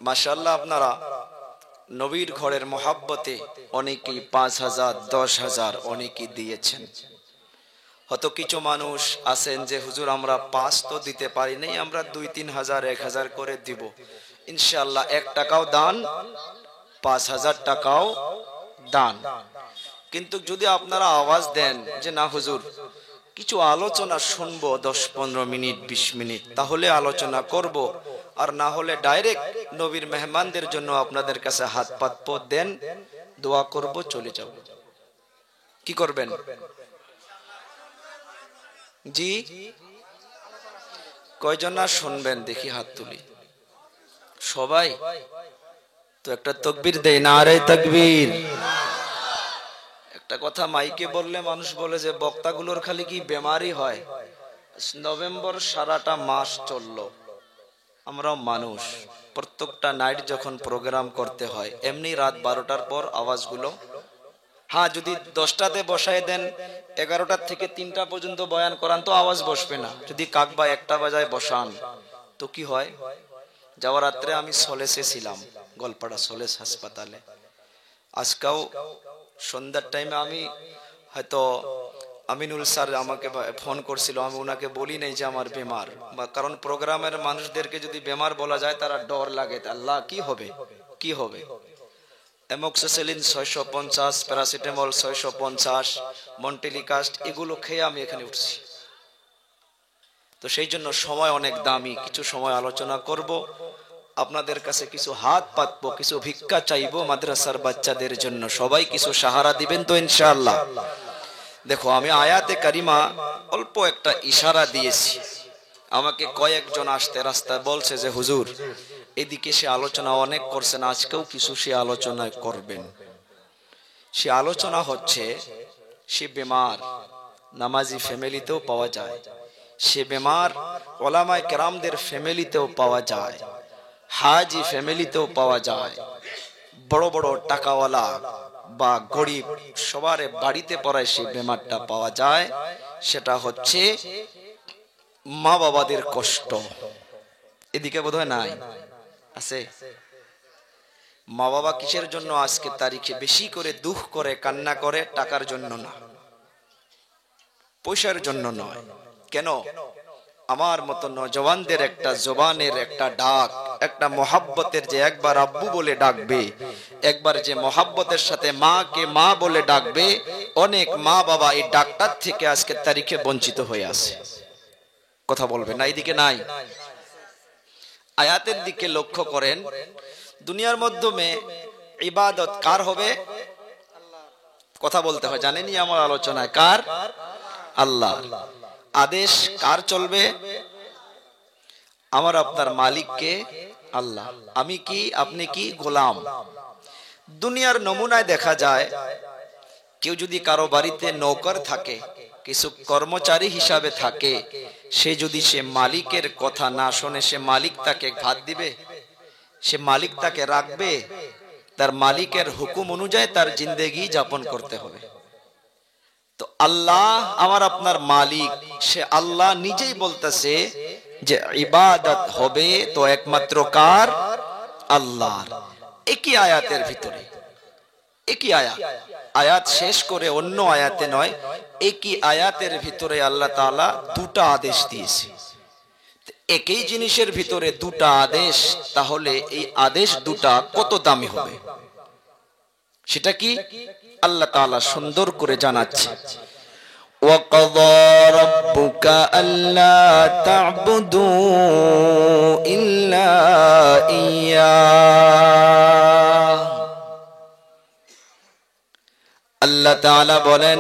মাশাআল্লাহ আপনারা নবীর ঘরের মোহাব্বতে অনেকেই 5,000 10,000 অনেকেই দিয়েছেন। হয়তো কিছু মানুষ আছেন যে হুজুর আমরা 5 তো দিতে পারি নাই, আমরা 2-3 হাজার 1,000 করে দিব। ইনশাআল্লাহ 1 টাকাও দান, 5,000 টাকাও দান। কিন্তু যদি আপনারা আওয়াজ দেন যে না হুজুর কিছু আলোচনা শুনবো 10-15 মিনিট 20 মিনিট, তাহলে আলোচনা করব, আর না হলে ডাইরেক্ট নবীর মেহমানদের জন্য আপনাদের কাছে হাত পাতবো, দেন দোয়া করব, চলে যাব। কি করবেন? জি, কয়জন না শুনবেন দেখি হাত তুলি। সবাই তো একটা তাকবীর দেই, নারে তাকবীর। একটা কথা মাইকে বললে মানুষ বলে যে বক্তাগুলোর খালি কি বেমারি হয়। নভেম্বর সারাটা মাস চললো, আমরাও মানুষ, প্রত্যেকটা নাইট যখন প্রোগ্রাম করতে হয় এমনি রাত 12টার পর আওয়াজগুলো, হ্যাঁ যদি 10টাতে বসায় দেন 11টার থেকে 3টা পর্যন্ত বয়ান করান তো আওয়াজ বসবে না। যদি কাকবা 1টা বাজায় বসান তো কি হয়? যাওয়ার রাত্রে আমি সলেসে ছিলাম, গলপাড়া সলেস হাসপাতালে। আজকেও সন্ধ্যার টাইমে আমি হয়তো আমিনুল স্যার আমাকে ফোন করছিল, আমি ওনাকে বলি নাই যে আমার বেমার, কারণ প্রোগ্রামের মানুষদেরকে যদি বেমার বলা যায় তারা ডর লাগে, আল্লাহ কি হবে কি হবে। অ্যামোক্সিসিলিন 650, প্যারাসিটামল 650, মন্টেলিকাস্ট এগুলো খেয়ে আমি এখানে উঠছি। তো সেই জন্য সময় অনেক দামি, কিছু সময় আলোচনা করব, আপনাদের কাছে কিছু হাত পাতবো, কিছু ভিক্ষা চাইবো মাদ্রাসার বাচ্চাদের জন্য। সবাই কিছু সাহারা দিবেন তো ইনশাআল্লাহ। দেখো আমি আয়াতে কারিমা অল্প একটা ইশারা দিয়েছি, আমাকে কয়েকজন আসতে রাস্তায় বলছে যে হুজুর এদিকে সে আলোচনা অনেক করছেন, আজকেও কিছু সে আলোচনা করবেন। সে আলোচনা হচ্ছে সে বেমার, নামাজি ফ্যামিলিতেও পাওয়া যায়, সে বেমার ওলামায়ে কেরামদের ফ্যামিলিতেও পাওয়া যায়, হাজি ফ্যামিলিতেও পাওয়া যায়, বড় বড় টাকাওয়ালা বা গরিব সবার বাড়িতে পড়ায় সেই বেমারটা পাওয়া যায়। সেটা হচ্ছে মা বাবাদের কষ্ট। এদিকে বোধহয় নাই, আছে? মা বাবা কিসের জন্য আজকে তারিখে বেশি করে দুঃখ করে কান্না করে? টাকার জন্য না, পয়সার জন্য নয়। কেন? আমার মতো নওজওয়ানদের একটা জবানের একটা ডাক, একটা মোহাব্বতের, যে একবার আব্বু বলে ডাকবে, একবার যে মোহাব্বতের সাথে মাকে মা বলে ডাকবে, অনেক মা বাবা এই ডাকটার থেকে আজকে তারিখে বঞ্চিত হয়ে আছে। কথা বলবে না? এদিকে নাই? আয়াতের দিকে লক্ষ্য করেন, দুনিয়ার মাধ্যমে ইবাদত কার হবে? কথা বলতে হয়, জানেনই আমার আলোচনায়, কার? আল্লাহ। আদেশ কার চলবে? আমার আপনার মালিককে আল্লাহ। আমি কি আপনি কি গোলাম? দুনিয়ার নমুনায় দেখা যায় কেউ যদি কারো বাড়িতে নৌকর থাকে, কিছু কর্মচারী হিসাবে থাকে, সে যদি সে মালিকের কথা না শোনে, সে মালিক তাকে ভাত দিবে? সে মালিক তাকে রাখবে? তার মালিকের হুকুম অনুযায়ী তার জিন্দেগি যাপন করতে হবে। তো আল্লাহ আমার আপনার মালিক, সে আল্লাহ নিজেই বলতেছে যে ইবাদত হবে তো একমাত্র কার? আল্লাহর। একই আয়াতের ভিতরে, একই আয়াত, আয়াত শেষ করে অন্য আয়াতে নয়, একই আয়াতের ভিতরে আল্লাহ তাআলা দুটা আদেশ দিয়েছে। একই জিনিসের ভিতরে দুটা আদেশ, তাহলে এই আদেশ দুটা কত দামি হবে সেটা কি আল্লাহ তাআলা সুন্দর করে জানাচ্ছে। وَقَضَى رَبُّكَ أَلَّا تَعْبُدُوا إِلَّا إِيَّاهُ। আল্লাহ তাআলা বলেন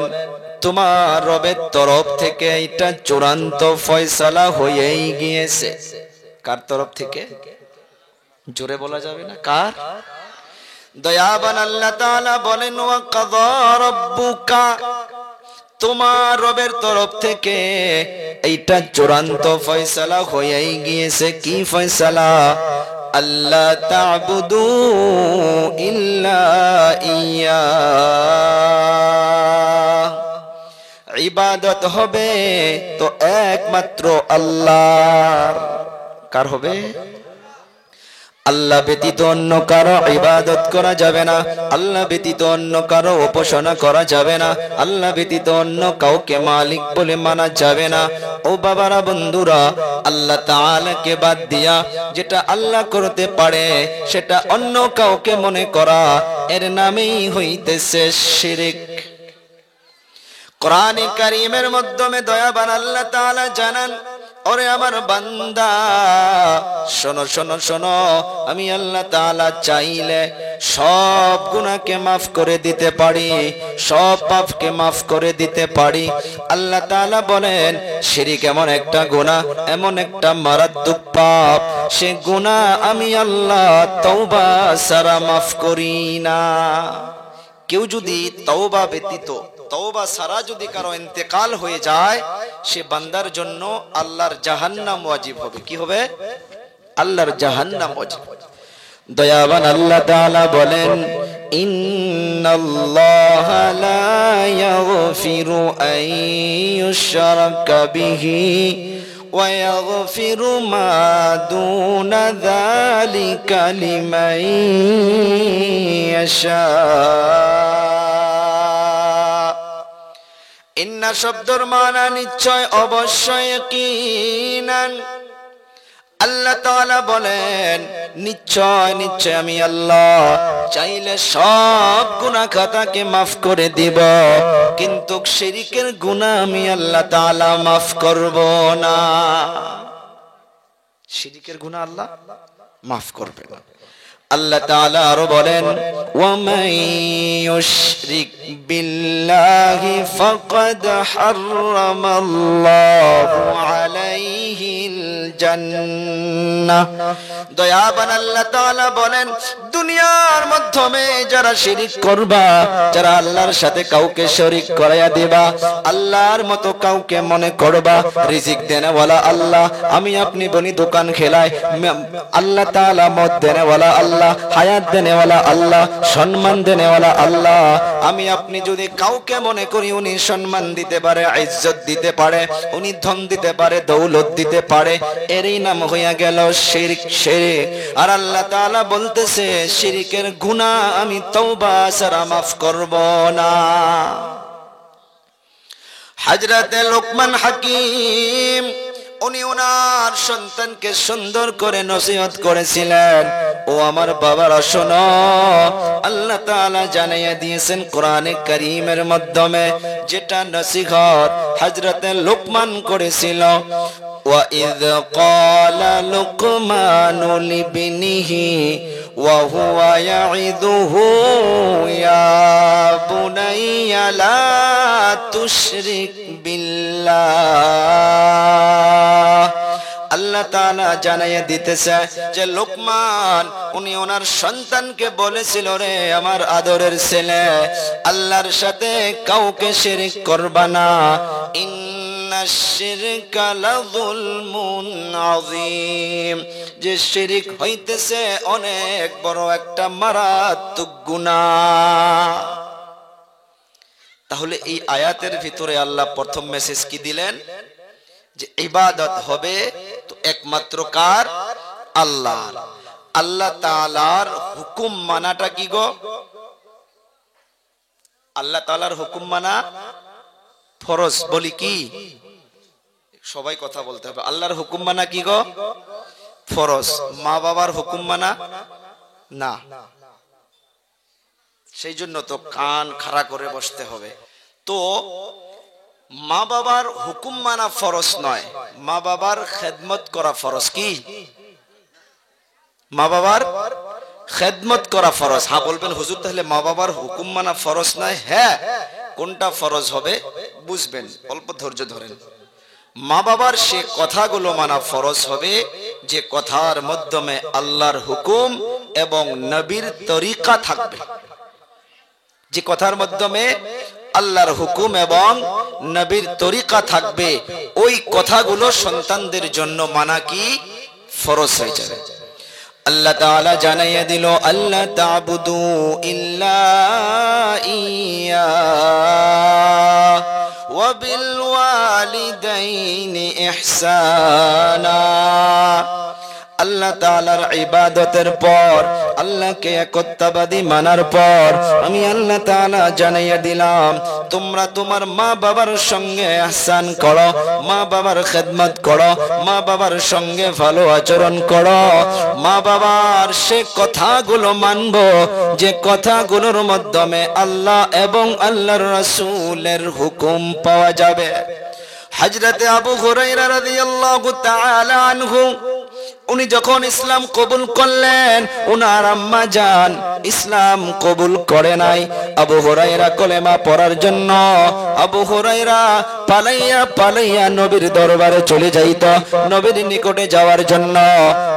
তোমার রবের তরফ থেকে এটা চূড়ান্ত ফয়সালা হয়েই গিয়েছে। কার তরফ থেকে? জোরে বলা যাবে না, কার? দয়াবান আল্লাহ তাআলা বলেন ওয়াকাযা রাব্বুকা, তোমার রবের তরফ থেকে এইটা চূড়ান্ত ফয়সালা হয়েই গিয়েছে। কি ফয়সালা? আল্লাহ তা'বুদু ইল্লা ইয়া, ইবাদত হবে তো একমাত্র আল্লাহর। কার হবে? আল্লাহ ব্যতীত অন্য কারো ইবাদত করা যাবে না, আল্লাহ ব্যতীত অন্য কারো উপাসনা করা যাবে না, আল্লাহ ব্যতীত অন্য কাউকে মালিক বলে মানা যাবে না। ও বাবারা, বন্ধুরা, আল্লাহ তাআলাকে বাদ দিয়া যেটা আল্লাহ করতে পারে সেটা অন্য কাউকে মনে করা, এর নামেই হইতেছে শিরক। কোরআনে কারীমের মাধ্যমে দয়াবান আল্লাহ তাআলা জানান, ওরে আমার বান্দা, শোনো শোনো শোনো, আমি আল্লাহ তাআলা চাইলে সব গুনাহকে মাফ করে দিতে পারি, সব পাপকে মাফ করে দিতে পারি। আল্লাহ তাআলা বলেন, শিরক এমন একটা গুনাহ, এমন একটা মারাত্মক পাপ, সে গুনাহ আমি আল্লাহ তওবা ছাড়া মাফ করি না। কেউ যদি তওবা ব্যতীত, তওবা ছাড়া যদি কারো ইন্তেকাল হয়ে যায়, সে বান্দার জন্য আল্লাহর জাহান্নাম ওয়াজিব হবে। কি হবে? আল্লাহর জাহান্নাম ওয়াজিব। দয়াবান আল্লাহ তাআলা বলেন, ইন্নাল্লাহা লা ইয়াগফিরু আন ইউশরাকা বিহি ওয়া ইয়াগফিরু মা দুনা যালিকা লিমান ইয়াশা। ইন্না শব্দের মানা নিশ্চয়, অবশ্যই, ইয়াকিনান। আল্লাহ তাআলা বলেন, নিশ্চয় নিশ্চয় আমি আল্লাহ চাইলে সব গুনাহ খাতাকে মাফ করে দিব, কিন্তু শিরকের গুনাহ আমি আল্লাহ তাআলা মাফ করব না। শিরকের গুনাহ আল্লাহ মাফ করবে না। আল্লাহ তাআলা আরো বলেন, ওয়া মান ইউশরিক বিল্লাহি ফাকাদ হারামাল্লাহু আলাইহিল জান্নাহ। দয়াবান আল্লাহ তাআলা বলেন, দুনিয়ার মাধ্যমে যারা শিরক করবা, যারা আল্লাহর সাথে কাউকে শরীক করাইয়া দিবা, আল্লাহর মতো কাউকে মনে করবা, রিজিক দেনেওয়ালা আল্লাহ, আমি আপনি বনি দোকান খেলায় আল্লাহ তাআলা, মত দেনেওয়ালা আল্লাহ, হায়াত দেনেওয়ালা আল্লাহ, সম্মান দেনেওয়ালা আল্লাহ। আমি আপনি যদি কাউকে মনে করি উনি সম্মান দিতে পারে, ইজ্জত দিতে পারে, উনি ধন দিতে পারে, দৌলত দিতে পারে, এরই নাম হইয়া গেল শিরক। আর আল্লাহ তাআলা বলতেছে, শিরকের গুনাহ আমি তওবা ছাড়া মাফ করব না। হযরতে লোকমান হাকিম, উনি ওনার সন্তানকে সুন্দর করে নসিহত করেছিলেন, ও আমার বাবারা শোনো, আল্লাহ তাআলা জানিয়ে দিয়েছেন কোরআনে কারীমের মাধ্যমে, যেটা নসিহত হযরতে লোকমান করেছিল। وَإِذْ قَالَ لُقْمَانُ لِابْنِهِ وَهُوَ يَعِظُهُ يَا بُنَيَّ لَا تُشْرِكْ بِاللَّهِ। আল্লাহ তাআলা জানাইয়া দিতেছে যে লোকমান উনি ওনার সন্তানকে বলেছিল, রে আমার আদরের ছেলে, আল্লাহর সাথে কাউকে শিরক করবা না। ইন্নাশ-শিরকা লাযুলমুন আযীম, যে শিরক হইতেছে অনেক বড় একটা মারাত্মক গুনাহ। তাহলে এই আয়াতের ভিতরে আল্লাহ প্রথম মেসেজ কি দিলেন? যে ইবাদত হবে তো একমাত্র কার? আল্লাহ। আল্লাহ তাআলার হুকুম মানাটা কি গো? আল্লাহ তাআলার হুকুম মানা ফরজ। বলি কি? সবাই কথা বলতে হবে। আল্লাহর হুকুম মানা কি গো? ফরজ। মা বাবার হুকুম মানা না। সেই জন্য তো কান খাড়া করে বসতে হবে। তো মা বাবার হুকুম মানা ফরজ নয়, মা বাবার খেদমত করা ফরজ। কি? মা বাবার খেদমত করা ফরজ। হ্যাঁ বলবেন হুজুর, তাহলে মা বাবার হুকুম মানা ফরজ নয়? হ্যাঁ, কোনটা ফরজ হবে বুঝবেন, অল্প ধৈর্য ধরেন। মা বাবার সে কথাগুলো মানা ফরজ হবে যে কথার মাধ্যমে আল্লাহর হুকুম এবং নবীর তরিকা থাকবে। যে কথার মাধ্যমে আল্লাহর হুকুম এবং নবীর তরিকা থাকবে, ওই কথাগুলো সন্তানদের জন্য মানা কি ফরজ হয়ে যাবে। আল্লাহ তাআলা জানাইয়া দিল, আল্লাহ তা'বুদু ইল্লা ইয়া ওয়া বিল ওয়ালিদাইনি ইহসানা। আল্লাহ তাআলার ইবাদতের পর, আল্লাহকে একত্ববাদী মানার পর আমি আল্লাহ তাআলা জানাইয়া দিলাম, তোমরা তোমার মা বাবার সঙ্গে ইহসান করো, মা বাবার খেদমত করো, মা বাবার সঙ্গে ভালো আচরণ করো। মা বাবার সে কথাগুলো মানবো যে কথাগুলোর মাধ্যমে আল্লাহ এবং আল্লাহর রাসূলের হুকুম পাওয়া যাবে। হযরতে আবু হুরায়রা রাদিয়াল্লাহু তাআলা আনহু উনি যখন ইসলাম কবুল করলেন, উনার আম্মা জান ইসলাম কবুল করে নাই। আবু হুরায়রা কলেমা পড়ার জন্য আবু হুরায়রা পালাইয়া পালাইয়া নবীর দরবারে চলে যাইত, নবীর নিকটে যাওয়ার জন্য।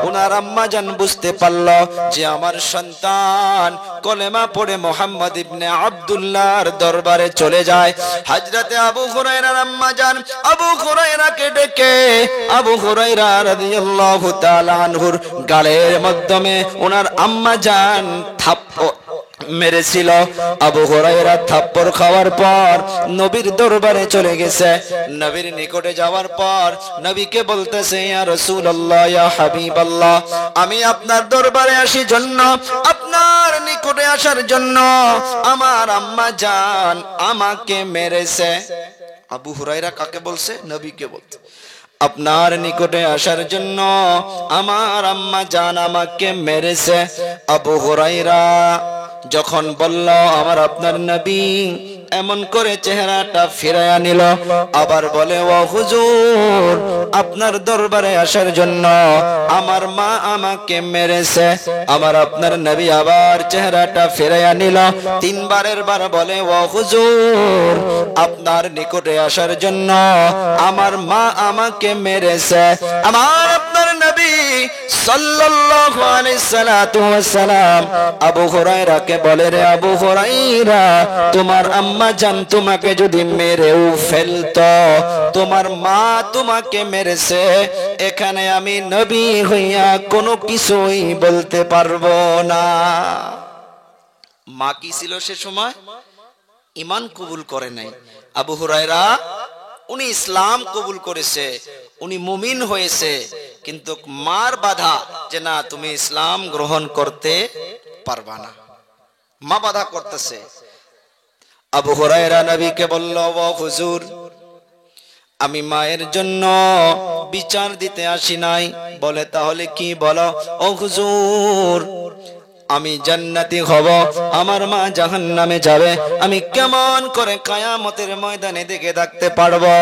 উনার আম্মা জান বুঝতে পারল যে আমার সন্তান কলেমা পড়ে মুহাম্মদ ইবনে আব্দুল্লাহর দরবারে চলে যায়। হযরতে আবু হুরায়রার আম্মা জান আবু হুরায়রাকে ডেকে আবু হুরায়রা রাদিয়াল্লাহু তাআলা আনহুর গালের মাধ্যমে ওনার আম্মা জান থাপ্পড় মেরেছিল। আবু হুরায়রা থাপ্পড় খাওয়ার পর নবীর দরবারে চলে গেছে। নবীর নিকটে যাওয়ার পর নবীকে বলতেছে, ইয়া রাসূলুল্লাহ, ইয়া হাবিবাল্লাহ, আমি আপনার দরবারে আসি জন্য, আপনার নিকটে আসার জন্য আমার আম্মা জান আমাকে মেরেছে। আবু হুরায়রা কাকে বলছে? নবীকে বলছে, আপনার নিকটে আসার জন্য আমার আম্মা জান আমাকে মেরেছে। আবু হুরায়রা যখন বলল আমার আপনার নবী, এমন করে চেহারাটা ফিরাইয়া নিল, আবার বলে, ও হুজুর, আপনার দরবারে আসার জন্য আমার মা আমাকে মেরেছে। আমার আপনার নবী আবার চেহারাটা ফিরাইয়া নিল, তিনবারের বার বলে, ও হুজুর, আপনার নিকটে আসার জন্য আমার মা আমাকে মেরেছে। আমার আপনার নবী সাল্লাল্লাহু আলাইহি সাল্লাতু ওয়াসাল্লাম আবু হুরায়রাকে বলে, রে আবু হুরায়রা, তোমার আম্মা জান তোমাকে যদি মেরেও ফেলতো, তোমার মা তোমাকে মেরেছে, এখানে আমি নবী হইয়া কোনো কিছুই বলতে পারবো না। মা কি ছিল সে সময়? ঈমান কবুল করে নাই। আবু হুরায়রা উনি ইসলাম কবুল করেছে, উনি মুমিন হয়েছে, কিন্তু মার বাধা যে না তুমি ইসলাম গ্রহণ করতে পারবা না, মা বাধা করতেছে। আবু হুরায়রা নবীকে বলল, ও হুজুর, আমি মায়ের জন্য বিচার দিতে আসি নাই। বলে, তাহলে কি? বলো। ও হুজুর, আমি জান্নাতি হব, আমার মা জাহান্নামে যাবে, আমি কেমন করে কিয়ামতের ময়দানে দেখে থাকতে পারবো?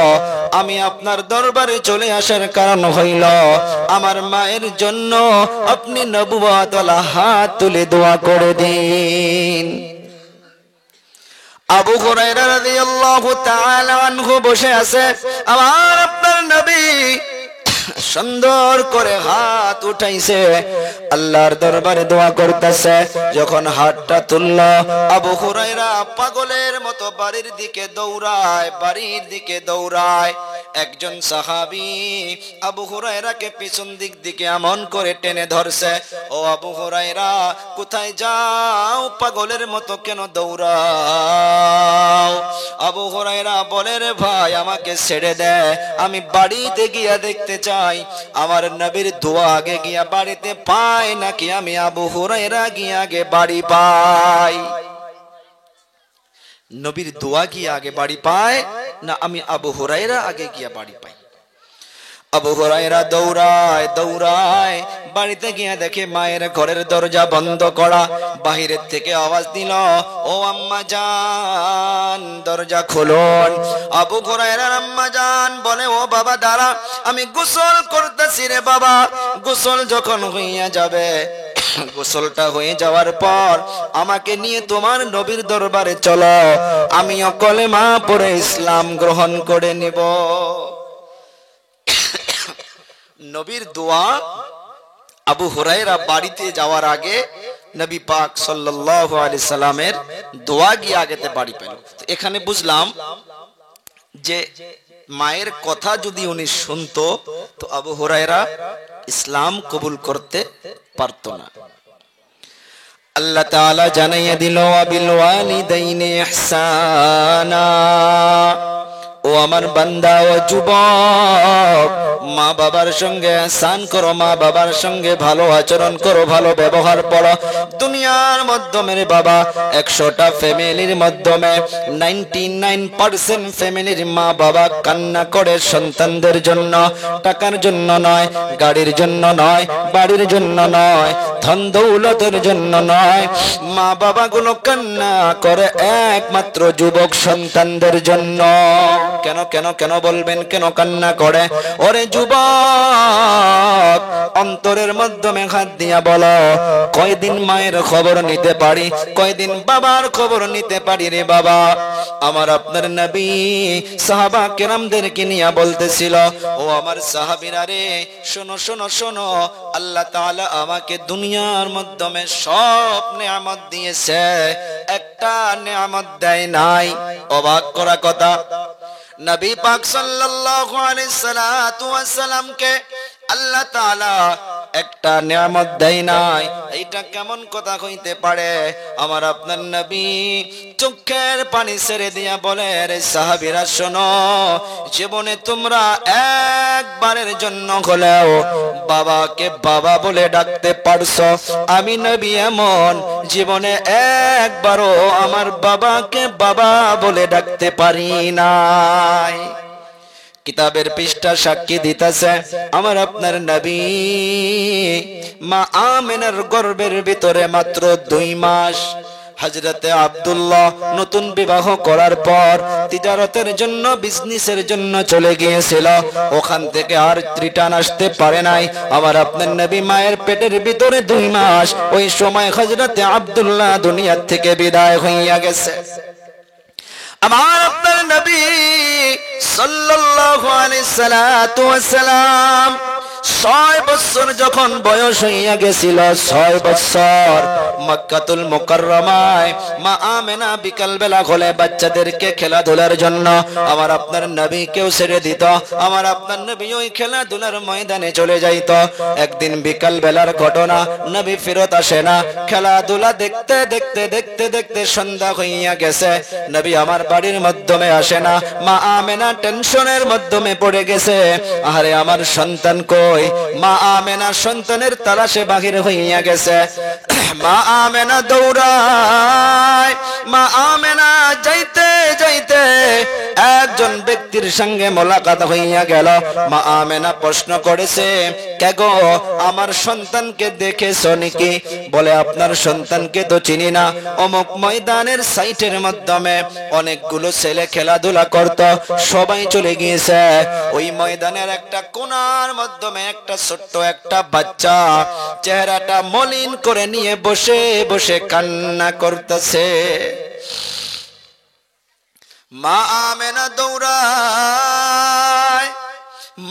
আমি আপনার দরবারে চলে আসার কারণ হইল আমার মায়ের জন্য আপনি নবুয়ত ওয়ালা হাত তুলে দোয়া করে দিন। আবু হুরায়রা রাদিয়াল্লাহু তাআলা আনহু বসে আছে, আমার আপনার নবী সুন্দর করে হাত উঠাইছে, আল্লাহর দরবারে দোয়া করতেছে। যখন হাতটা তুলল, আবু হুরায়রা পাগলের মতো বাড়ির দিকে দৌড়ায়, বাড়ির দিকে দৌড়ায়। একজন সাহাবী আবু হুরায়রাকে পিছন দিক দিকে এমন করে টেনে ধরছে, ও আবু হুরায়রা, কোথায় যাও? পাগলের মতো কেন দৌড়াও? আবু হুরায়রা বলে, রে ভাই, আমাকে ছেড়ে দে, আমি বাড়িতে গিয়া দেখতে চাই আমার নবীর দোয়া আগে গিয়া বাড়িতে পাই নাকি আমি আবু হুরায়রা গিয়া আগে বাড়ি পাই। নবীর দোয়া গিয়া আগে বাড়ি পায় না আমি আবু হুরায়রা আগে গিয়া বাড়ি পাই? আবু হুরায়রা দৌড়ায় দৌড়ায় বাড়িতে গিয়ে দেখে মায়ের ঘরের দরজা বন্ধ করা। বাহিরের থেকে আওয়াজ দিল, ও আম্মা জান, দরজা খুলুন। আবু হুরায়রার আম্মা জান বলে, ও বাবা দাঁড়া, আমি গোসল করতেছি রে বাবা। গোসল যখন হইয়া যাবে, গোসলটা হয়ে যাওয়ার পর আমাকে নিয়ে তোমার নবীর দরবারে চলো, আমিও কলেমা পড়ে ইসলাম গ্রহণ করে নিব। নবীর দোয়া আবু হুরায়রা বাড়িতে যাওয়ার আগে নবী পাক সাল্লাল্লাহু আলাইহি সাল্লামের দোয়া গিয়ে আগেতে বাড়ি পেল। এখানে বুঝলাম যে মায়ের কথা যদি উনি শুনতো তো আবু হুরায়রা ইসলাম কবুল করতে পারত না। আল্লাহ তাআলা জানাইয়া দিল, বিল ওয়ালিদাইনি ইহসানা, ও আমার বান্দা ও যুবক, মা বাবার সঙ্গে ihsan করো, মা বাবার সঙ্গে ভালো আচরণ করো, ভালো ব্যবহার করো। দুনিয়ার মাধ্যমে বাবা 100টা ফ্যামিলির মাধ্যমে 99% ফ্যামিলির মা বাবা কান্না করে সন্তানদের জন্য, টাকার জন্য নয়, গাড়ির জন্য নয়, বাড়ির জন্য নয়, ধন দৌলতের জন্য নয়। মা বাবা গুলো কান্না করে একমাত্র যুবক সন্তানদের জন্য। কেন কেন কেন বলবেন, কেন কান্না করে? ওরে যুবক, অন্তরের মাধ্যমে হাত দিয়া বলো, কয়দিন মায়ের খবর নিতে পারি, কয়দিন বাবার খবর নিতে পারি রে বাবা? আমার আপনার নবী সাহাবা কেরামদেরকে নিয়ে বলতেছিল, ও আমার সাহাবীরা রে, শোনো শোনো শোনো, আল্লাহ তাআলা আমাকে দুনিয়ার মাধ্যমে সব নিয়ামত দিয়েছে, একটা নিয়ামত দেয় নাই। অবাক করা কথা, নবী পাক সাল্লাল্লাহু আলাইহি সাল্লাতু ওয়াস সালামকে আল্লাহ তাআলা একটা নিয়ামত দেয় নাই। এইটা কেমন কথা হইতে পারে? আমার আপনার নবী চোখের পানি ছেড়ে দিয়া বলে, রে সাহাবীরা শোনো, জীবনে তোমরা একবারের জন্য হলেও বাবাকে বাবা বলে ডাকতে পারছো, আমি নবী এমন জীবনে একবারও আমার বাবাকে বাবা বলে ডাকতে পারি নাই। কিতাবের পৃষ্ঠা সাক্ষী দিতেছে, আমার আপনার নবী মা আমেনার গর্ভের ভিতরে মাত্র 2 মাস। হযরতে আব্দুল্লাহ নতুন বিবাহ করার পর তিজারতের জন্য, বিজনেসের জন্য চলে গিয়েছিল, ওখান থেকে আর রিটার্ন আসতে পারে নাই। আমার আপনার নবী মায়ের পেটের ভিতরে 2 মাস, ওই সময় হযরতে আব্দুল্লাহ দুনিয়া থেকে বিদায় হইয়া গেছে। আমার আপনার নবী সাল্লাল্লাহু আলাইহি সাল্লাতু ওয়াস সালাম 6 বছর যখন বয়স হইয়া গেছিল, 6 বছর মক্কাতুল মুকাররমায় মা আমেনা বিকাল বেলা হলে বাচ্চাদেরকে খেলাধুলার জন্য আমার আপনার নবীকেও ছেড়ে দিত। আমার আপনার নবী ওই খেলাধুলার ময়দানে চলে যাইত। একদিন বিকাল বেলার ঘটনা, নবী ফেরত আসে না, খেলাধুলা দেখতে দেখতে দেখতে দেখতে সন্ধ্যা হইয়া গেছে, নবী আমার বাড়ির মাধ্যমে আসে না। মা আমেনা টেনশনের মাধ্যমে পড়ে গেছে, আরে আমার সন্তান কই? মা আমেনা সন্তানের তালাশে বাহির হইয়া গেছে। মা আমেনা দৌড়ায়, মা আমেনা যাইতে যাইতে একজন ব্যক্তির সঙ্গে মোলাকাত হইয়া গেল। মা আমেনা প্রশ্ন করেছে, কে গো, আমার সন্তানকে দেখেছো নাকি? বলে, আপনার সন্তানকে তো চিনি না, অমুক ময়দানের সাইটের মাধ্যমে অনেকগুলো ছেলে খেলাধুলা করত, সবাই চলে গিয়েছে। ওই ময়দানের একটা কোণার মাধ্যমে একটা ছোট্ট একটা বাচ্চা চেহারাটা মলিন করে নিয়ে বসে বসে কান্না করতেছে। মা আমেনা দৌড়ায়,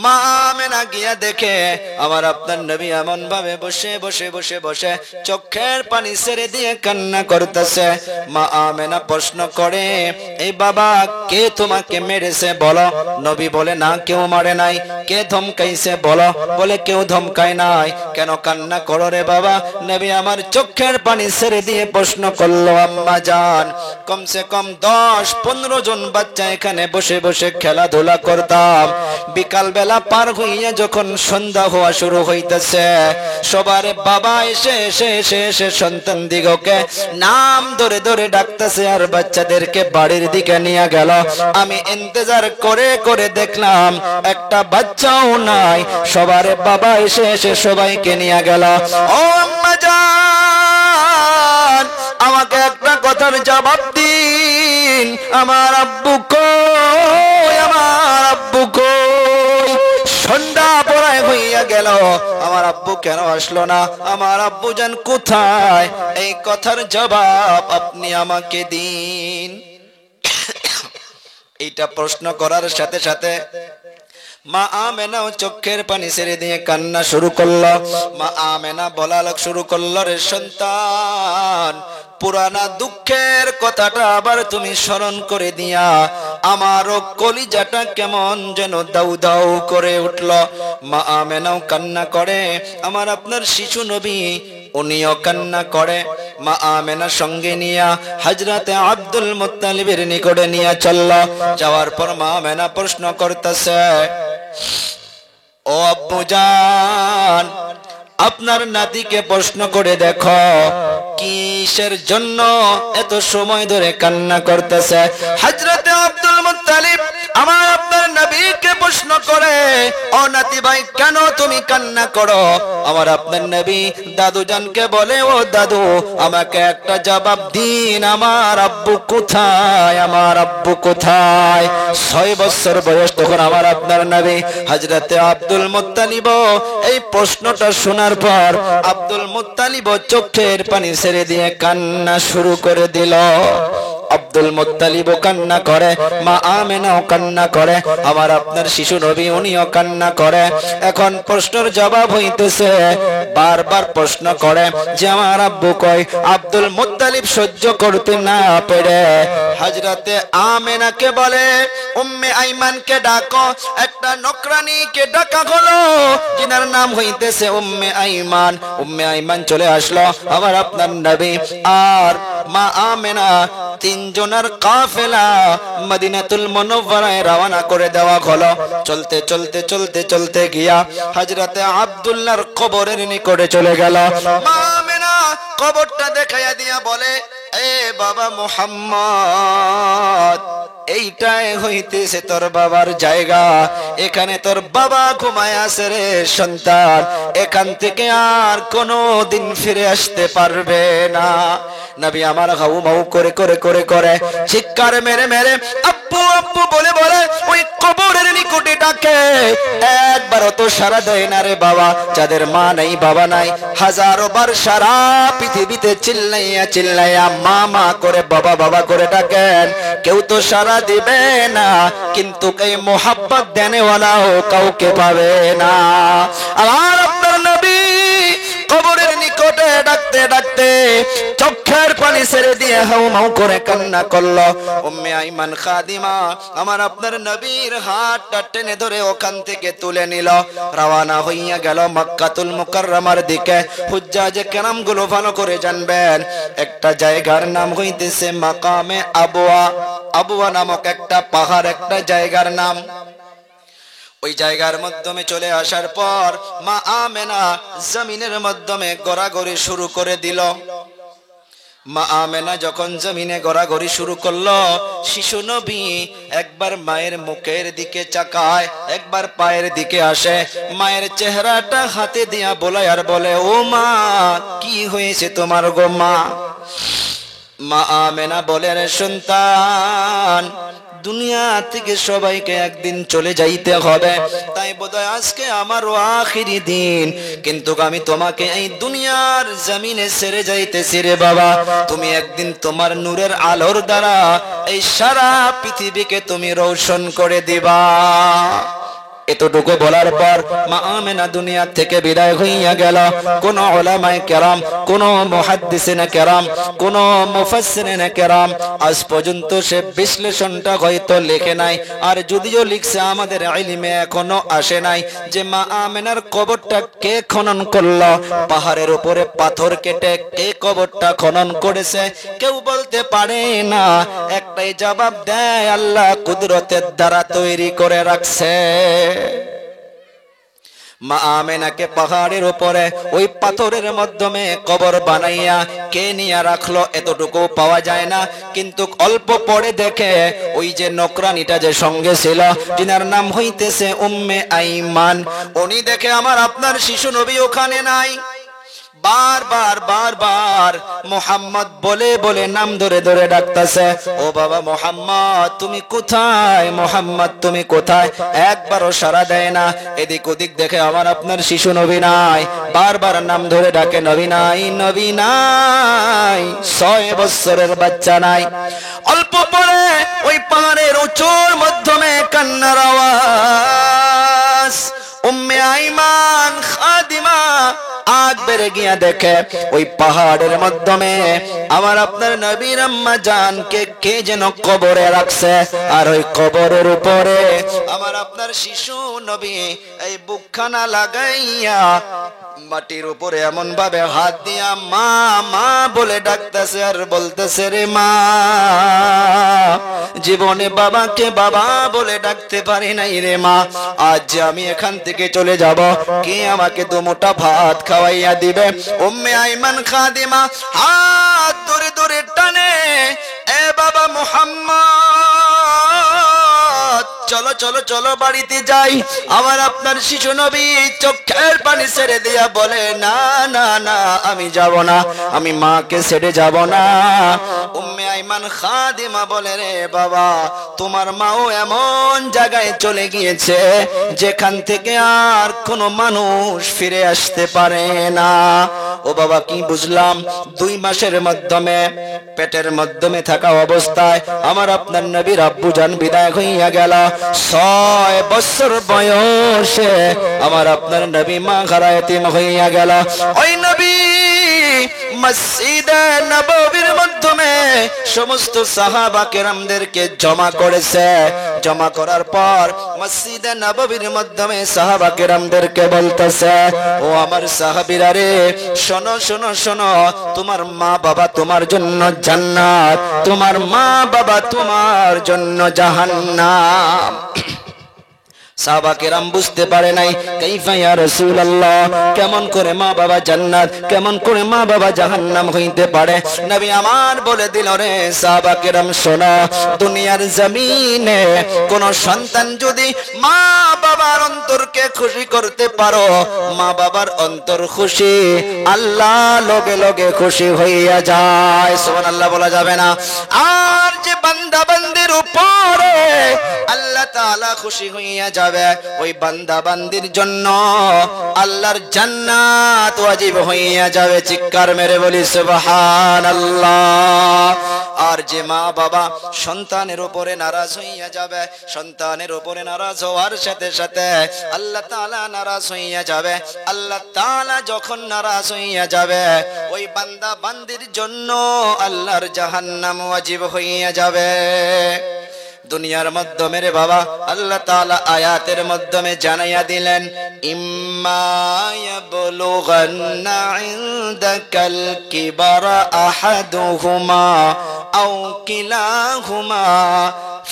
মা আমেনা গিয়া দেখে আমার আপনার নবী এমন ভাবে বসে বসে বসে বসে চোখের পানি ছেড়ে দিয়ে কান্না করতেছে। মা আমেনা প্রশ্ন করে, এই বাবা, কে তোমাকে মেরেছে বলো? নবী বলে, না, কেউ মারে নাই। কে ধমকাইছে বলো? বলে, কেউ ধমকায় নাই। কেন কান্না করো রে বাবা? নবী আমার চোখের পানি ছেড়ে দিয়ে প্রশ্ন করলো, আম্মা জান, কমসে কম 10-15 জন বাচ্চা এখানে বসে বসে খেলাধুলা করতাম, বিকাল বেলা পার হইয়া যখন সন্ধ্যা হওয়া শুরু হইতেছে, সবার বাবা এসে এসে এসে এসে সন্তান দিগকে নাম ধরে ধরে ডাকতেছে আর বাচ্চাদেরকে বাড়ির দিকে নিয়ে গেল। আমি ইন্তজার করে করে দেখলাম একটা বাচ্চাও নাই, সবার বাবা এসে এসে সবাইকে নিয়ে গেল। ও আম্মা জান, আমাকে একটা কথার জবাব দিন, আমার আব্বু কই? আমার আব্বু কই? সন্ধ্যা পড়ায় হইয়া গেল, আমার আব্বু কেন আসলো না? আমার আব্বু জান কোথায়? এই কথার জবাব আপনি আমাকে দিন। এইটা প্রশ্ন করার সাথে সাথে মা আমেনাও চোখের পানি ছেড়ে দিয়ে কান্না শুরু করলো। মা আমেনা বলা শুরু করলো, রে সন্তান, পুরানা দুঃখের কথাটা আবার তুমি স্মরণ করে দিয়া আমারও কলিজাটা কেমন যেন দাউ দাউ করে উঠল। মা আমেনাও কান্না করে, আমার আপনার শিশু নবী উনিও কান্না করে। মা আমেনা সঙ্গে নিয়া হযরতে আব্দুল মুত্তালিবের নিকটে নিয়ে চলল। যাওয়ার পর মা আমেনা প্রশ্ন করতেছে, ও আব্বুজান, আপনার নাতিকে প্রশ্ন করে দেখো কিসের জন্য এত সময় ধরে কান্না করতেছে। হযরতে আব্দুল মুত্তালিব আমার আপনার নবীকে প্রশ্ন করে, ও নাতি ভাই কেন তুমি কান্না করো? আমার আপনার নবী দাদুজানকে বলে, ও দাদু আমাকে একটা জবাব দিন, আমার আব্বু কোথায়, আমার আব্বু কোথায়? 6 বছর বয়স তখন আমার আপনার নবী হযরতে আব্দুল মুত্তালিব এই প্রশ্নটা শোনার পর আব্দুল মুত্তালিব চোখের পানি ছেড়ে দিয়ে কান্না শুরু করে দিল। আব্দুল মুত্তালিবও কান্না করে, মা আমেনাও কান্না করে, আমার আপনার শিশু নবী উনিও কান্না করে। এখন প্রশ্নের জবাব হইতেছে, বারবার প্রশ্ন করে যে আমার আব্বু কই? আব্দুল মুত্তালিব সহ্য করতে না পেরে হযরতে আমেনাকে বলে, উম্মে আইমানকে ডাকো। একটা নকরানিকে ডাকা হলো, যিনার নাম হইতেছে উম্মে আইমান। উম্মে আইমান চলে আসলো। আমার আপনার নবী আর মা আমেনা 3 জনের কাফেলা মদিনাতুল মুনাওয়ারায় রওনা করে দেওয়া হলো। চলতে চলতে চলতে চলতে গিয়া হযরতে আব্দুল্লাহর কবরের নিকটে চলে গেল। মা আমেনা কবরটা দেখাইয়া দিয়া বলে, এ বাবা মুহাম্মদ, এইটাই হইতেছে তোর বাবার জায়গা, এখানে তোর বাবা ঘুমায় আছে রে সন্তান, এখান থেকে আর কোনো দিন ফিরে আসতে পারবে না। নবী আমার হাউ মাউ করে করে করে করে চিৎকার মেরে মেরে আব্বু আব্বু বলে বলে ওই কবরের নিকটে ডাকে। একবারও তো সারা দেয় না রে বাবা। যাদের মা নাই বাবা নাই, হাজারো বার সারা পৃথিবীতে চিল্লাইয়া চিল্লাইয়া মা মা করে বাবা বাবা করে ডাকেন, কেউ তো সারা দিবে না। কিন্তু এই মোহাব্বত দেনেওয়ালাও কাউকে পাবে না। আর আপনার নবী কবরের নিকটে ডাকতে ডাকতে চোখের পানি ছেড়ে দিয়ে হাউ মাউ করে কান্না করলো। উম্মে আইমান খাদিমা আমার আপনার নবীর হাতটা টেনে ধরে ওখান থেকে তুলে নিল। রওনা হইয়া গেল মক্কাতুল মুকাররমার দিকে। হুজ্জাজে কেরামগুলো ভালো করে জানবেন, একটা জায়গার নাম হইতেছে মাকামে আবওয়া। আবওয়া নামক একটা পাহাড়, একটা জায়গার নাম। ওই জায়গার মাধ্যমে চলে আসার পর মা আমেনা জমিনের মাধ্যমে গড়াগড়ি শুরু করে দিল। মা আমেনা যখন জমিনে গড়াগড়ি শুরু করলো, শিশু নবী একবার মায়ের মুখের দিকে চাকায়, একবার পায়ের দিকে আসে, মায়ের চেহারাটা হাতে দিয়া বলায় আর বলে, ও মা কি হয়েছে তোমার গো মা? মা আমেনা বলে, রে সন্তান, দুনিয়া থেকে সবাইকে একদিন চলে যাইতে হবে, তাই বোধহয় আজকে আমারও আখিরি দিন, কিন্তু আমি তোমাকে এই দুনিয়ার জমিনে ছেড়ে যাইতেছি রে বাবা। তুমি একদিন তোমার নূরের আলোর দ্বারা এই সারা পৃথিবীকে তুমি রোশন করে দিবা। এতটুকু বলার পর মা আমেনা দুনিয়া থেকে বিদায় হইয়া গেল। কোন উলামায়ে কেরাম, কোন মুহাদ্দিসিনে কেরাম, কোন মুফাসসিরিনে কেরাম আজ পর্যন্ত সে বিশ্লেষণটা হয়তো লেখে নাই, আর যদিও লিখছে আমাদের ইলমে এখনো আসে নাই যে মা আমেনার কবরটা কে খনন করলো, পাহাড়ের উপরে পাথর কেটে কে কবরটা খনন করেছে কেউ বলতে পারে না। একটাই জবাব দেয়, আল্লাহ কুদরতের দ্বারা তৈরি করে রাখছে। মা আমেনাকে পাহাড়ের উপরে ওই পাথরের মাধ্যমে কবর বানাইয়া কে নিয়ে রাখলো এতটুকু পাওয়া যায় না, কিন্তু অল্প পরে দেখে ওই যে নকরানিটা যে সঙ্গে ছিল, যিনার নাম হইতেছে উম্মে আইমান, উনি দেখে আমার আপনার শিশু নবী ওখানে নাই। বারবার বারবার মোহাম্মদ বলে বলে নাম ধরে ধরে ডাকতেছে, ও বাবা মোহাম্মদ তুমি কোথায়, মোহাম্মদ তুমি কোথায়? একবারও সাড়া দেয় না। এদিক ওদিক দেখে আমার আপনার শিশু নবী নাই, বারবার নাম ধরে ডাকে, নবী নাই, নবী নাই। 6 বছরের বাচ্চা নাই। অল্প পরে ওই পাহাড়ের উঁচুর মাধ্যমে কান্নার আওয়াজ। উম্মে আইমান খাদিমা আগ বেড়ে গিয়া দেখে ওই পাহাড়ের মাধ্যমে আমার আপনার নবীর আম্মা জানকে কে যেন কবরে রাখছে, আর ওই কবরের উপরে আমার আপনার শিশু নবী এই বুকখানা লাগাইয়া মাটির উপরে এমন ভাবে হাত দিয়া মা মা বলে ডাকতেছে আর বলতেছে, রে মা, জীবনে বাবাকে বাবা বলে ডাকতে পারি নাই রে মা, আজ আমি এখান থেকে চলে যাব, কে আমাকে দুমুঠা ভাত খাওয়াইয়া দিবে? উম্মে আইমান খাদিমা হাত ধরে ধরে টানে, এ বাবা মুহাম্মদ, চলো চলো চলো বাড়িতে যাই। আমার আপনার শিশু নবী চোখের পানি ছেড়ে দিয়া বলে, না না না, আমি যাব না, আমি মাকে ছেড়ে যাব না। উম্মে আইমান খাদিমা বলে, রে বাবা, তোমার মাও এমন জায়গায় চলে গিয়েছে যেখান থেকে আর কোনো মানুষ ফিরে আসতে পারে না। ও বাবা, কি বুঝলাম? 2 মাসের মাধ্যমে পেটের মাধ্যমে থাকা অবস্থায় আমার আপনার নবীর আব্বু জান বিদায় হইয়া গেল। 6 বছর বয়সে আমার আপনার নবী মা ঘরে এতিম হইয়া গেল। ওই নবী মসজিদে নববীর মাধ্যমে সমস্ত সাহাবা কেরামদেরকে জমা করেছে। জমা করার পর মসজিদে নববীর মাধ্যমে সাহাবা কেরামদেরকে বলতেছে, ও আমার সাহাবীরা রে, শোনো শোনো শোনো, তোমার মা বাবা তোমার জন্য জান্নাত, তোমার মা বাবা তোমার জন্য জাহান্নাম। সাহাবা কেরাম বুঝতে পারে নাই, কাইফা ইয়া রাসূলুল্লাহ, কেমন করে মা বাবা জান্নাত, কেমন করে মা বাবা জাহান্নাম হইতে পারে? নবী আমার বলে দিল, রে সাহাবা কেরাম শোনো, দুনিয়ার জমিনে কোন সন্তান যদি মা বাবার অন্তরকে খুশি করতে পারো, মা বাবার অন্তর খুশি, আল্লাহ লগে লগে খুশি হইয়া যায়। সুবহানাল্লাহ বলা যাবে না? আর যে বান্দা বান্দির উপরে আল্লাহ তাআলা খুশি হইয়া যায়, ওই বান্দা বান্দির জন্য আল্লাহর জান্নাত ওয়াজিব হইয়া যাবে। চিৎকার মেরে বলি সুবহানাল্লাহ। আর যে মা বাবা সন্তানের উপরে নারাজ হইয়া যাবে, সন্তানের উপরে নারাজ হওয়ার সাথে সাথে আল্লাহ তাআলা নারাজ হইয়া যাবে। আল্লাহ তাআলা যখন নারাজ হইয়া যাবে, ওই বান্দা বান্দির জন্য আল্লাহর জাহান্নাম ওয়াজিব হইয়া যাবে। দুনিয়ার মাধ্যমে রে বাবা আল্লাহ তাআলা আয়াতের মাধ্যমে জানাইয়া দিলেন, ইম্মা ইয়াবলুগান্না ইনদাকাল কিবারা আহাদুহুমা আও কিলাহুমা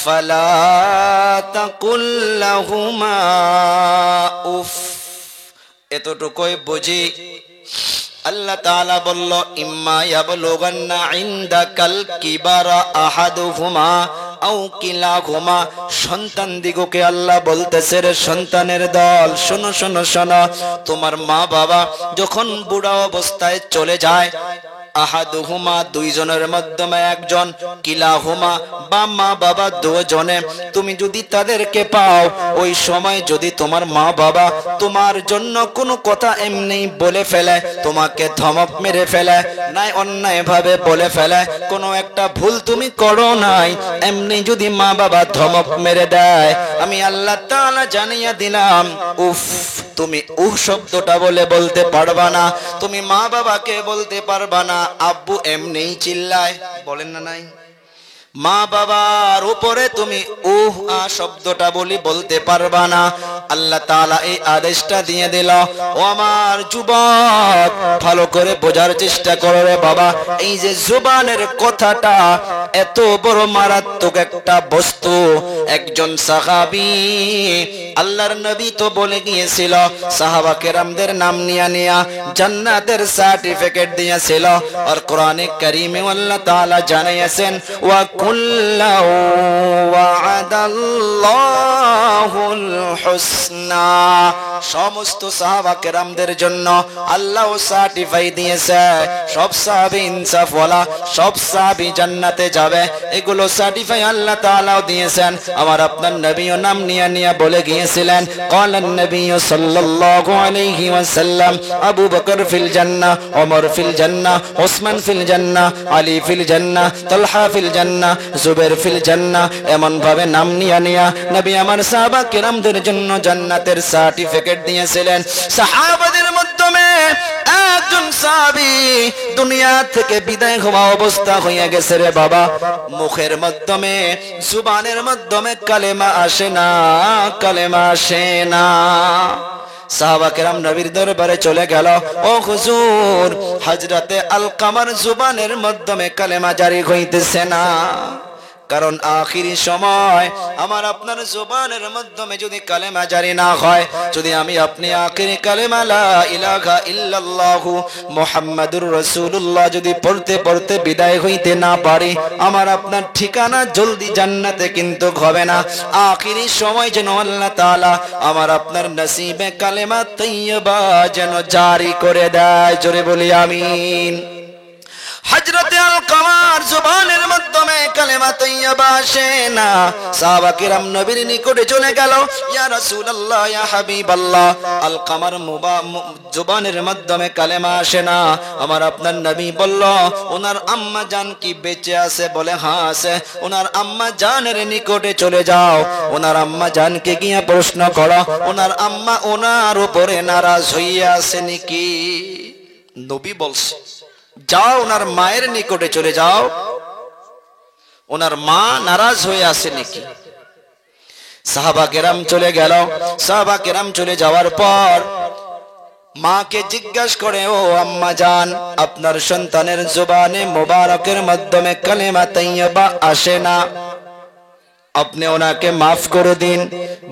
ফালা তাকুল লাহুমা উফ। এতটুকুই বুঝি। আল্লাহ তাআলা বলল, ইম্মা ইয়াবলুগান্না ইনদাকাল কিবারা আহাদুহুমা আও কিলাহুমা, সন্তান দিগকে আল্লাহ বলতেছে, রে সন্তানের দল, শোনো শোনো শোনো, তোমার মা বাবা যখন বুড়া অবস্থায় চলে যায়, আহাদুহুমা, 2 জনের মাধ্যমে একজন, কিলাহুমা, বা মা বাবা 2 জনে, তুমি যদি তাদেরকে পাও, ওই সময় যদি তোমার মা বাবা তোমার জন্য কোনো কথা এমনি বলে ফেলে, তোমাকে ধমক মেরে ফেলে, নাই অন্যায় ভাবে বলে ফেলে, কোনো একটা ভুল তুমি করো নাই, এমনি যদি মা বাবা ধমক মেরে দেয়, আমি আল্লাহ তাআলা জানিয়ে দিলাম, উফ, তুমি উহ শব্দটা বলতে পারবা না, তুমি মা বাবাকে বলতে পারবা না। আব্বু এমনিই চিল্লায়, বলেন না নাই? মা বাবার উপরে তুমি উহ আ শব্দটা বলতে পারবা না। আল্লাহ তাআলা এই আদেশটা দিয়ে দিল। ও আমার যুবক, ভালো করে বোঝার চেষ্টা করো রে বাবা, এই যে জুবানের কথাটা এত বড় মারাত্মক একটা বস্তু। একজন সাহাবী, আল্লাহর নবী তো বলে গিয়েছিল, সাহাবা কেরামদের নাম নিয়া জান্নাতের সার্টিফিকেট দিয়েছিল। আর কোরআনে কারীমে আল্লাহ তাআলা জানিয়েছেন, ওয়া কুল্লাহু ওয়া'দাল্লাহুল হুসনা, সমস্ত সাহাবা কেরামদের জন্য আল্লাহ সার্টিফাই দিয়েছে, সব সাহাবী ইনসাফওয়ালা, সব সাহাবী জান্নাতে যাবে, এগুলো সার্টিফাই আল্লাহ তাআলাও দিয়েছেন। আমার আপনার নবীও নাম নিয়া বলে গিয়েছিলেন, ক্বালান নবী সাল্লাল্লাহু আলাইহি ওয়াসাল্লাম, আবু বকর ফিল জান্নাহ, ওমর ফিল জান্নাহ, ওসমান ফিল জান্নাহ, আলী ফিল জান্নাহ, তালহা ফিল জান্নাহ, জুবাইর ফিল জান্নাহ, এমন ভাবে নাম নিয়া নবী আমার সাহাবা কেরামদের জন্য জান্নাতের সার্টিফিকেট দিয়েছিলেন। সাহাবাদের মাধ্যমে একজন সাহাবী দুনিয়া থেকে বিদায় হওয়া অবস্থা হয়ে গেছে রে বাবা, মুখের মাধ্যমে, জুবানের মাধ্যমে কালেমা আসে না, কালেমা আসে না। সাহাবা কেরাম নবীর দরবারে চলে গেল। ও হুজুর, হযরতে আলকামার জুবানের মাধ্যমে কালেমা জারি হইতেছে না, কারণ আখিরি সময় আমার আপনার জুবানের মাধ্যমে যদি কালেমা জারি না হয়, যদি আমি আপনি আখিরি কালেমা লা ইলাহা ইল্লাল্লাহু মুহাম্মাদুর রাসূলুল্লাহ যদি পড়তে পড়তে বিদায় হইতে না পারি, আমার আপনার ঠিকানা জলদি জান্নাতে কিন্তু হবে না। আখিরি সময় যেন আল্লাহ তাআলা আমার আপনার নসিবে কালেমা তাইয়্যিবা যেন জারি করে দেয়। জোরে বলি আমিন। হযরতে আলকামার জুবানের মাধ্যমে কালেমা তাইয়্যিবা আসে না। সাহাবা কিরাম নবীর নিকটে চলে গেল, ইয়া রাসূলুল্লাহ, ইয়া হাবিবাল্লাহ, আলকামার জুবানের মাধ্যমে কালেমা আসে না। আমার আপনার নবী বলল, ওনার আম্মা জান কি বেঁচে আছে? বলে হ্যাঁ আছে। ওনার আম্মা জানের নিকটে চলে যাও, ওনার আম্মা জানকে গিয়ে প্রশ্ন করো, ওনার আম্মা ওনার উপরে নারাজ হইয়া আছে নাকি? নবী বলছে, যাও ওনার মায়ের নিকটে চলে যাও, ওনার মা নারাজ হয়ে আছে নাকি? সাহাবা কেরাম চলে গেল। সাহাবা কেরাম চলে যাওয়ার পর মাকে জিজ্ঞাসা করে, ও আম্মা জান, আপনার সন্তানের জুবানে মোবারকের মাধ্যমে কালেমা তাইয়্যিবা আসে না, আপনি ওনাকে মাফ করে দিন।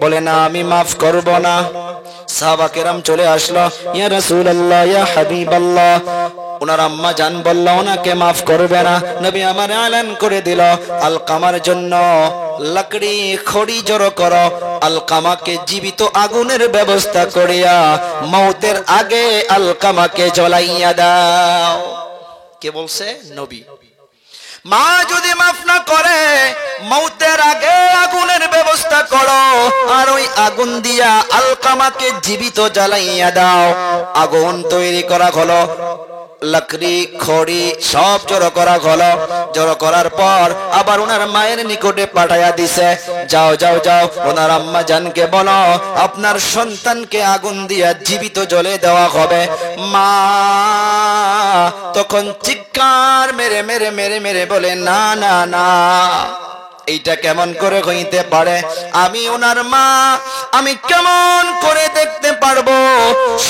বলে না, আমি মাফ করব না। সাহাবা কেরাম চলে আসলো, ইয়া রাসূলুল্লাহ, ইয়া হাবিবাল্লাহ, ওনার আম্মা জান বলল ওনাকে মাফ করবে না। নবী আমার এলান করে দিল, আলকামার জন্য লাকড়ি খড়ি জড়ো করো, আলকামাকে জীবিত আগুনের ব্যবস্থা করিয়া মওতের আগে আলকামাকে জ্বলাইয়া দাও। কে বলছে? নবী। মা যদি মাফ না করে, মওতের আগে আগুনের ব্যবস্থা করো, আর ওই আগুন দিয়া আলকামাকে জীবিত জ্বালাইয়া দাও। আগুন তৈরি করা হলো, লাকড়ি খড়ি সব জড়ো করা হলো। জড়ো করার পর আবার ওনার মায়ের নিকটে পাঠাইয়া দিছে, যাও যাও যাও, ওনার আম্মা জানকে বলো আপনার সন্তানকে আগুন দিয়া জীবিত জ্বলে দেওয়া হবে। মা তখন চিৎকার মেরে মেরে মেরে মেরে বলে, না না না, এইটা কেমন করে হইতে পারে? আমি ওনার মা, আমি কেমন করে দেখতে পারবো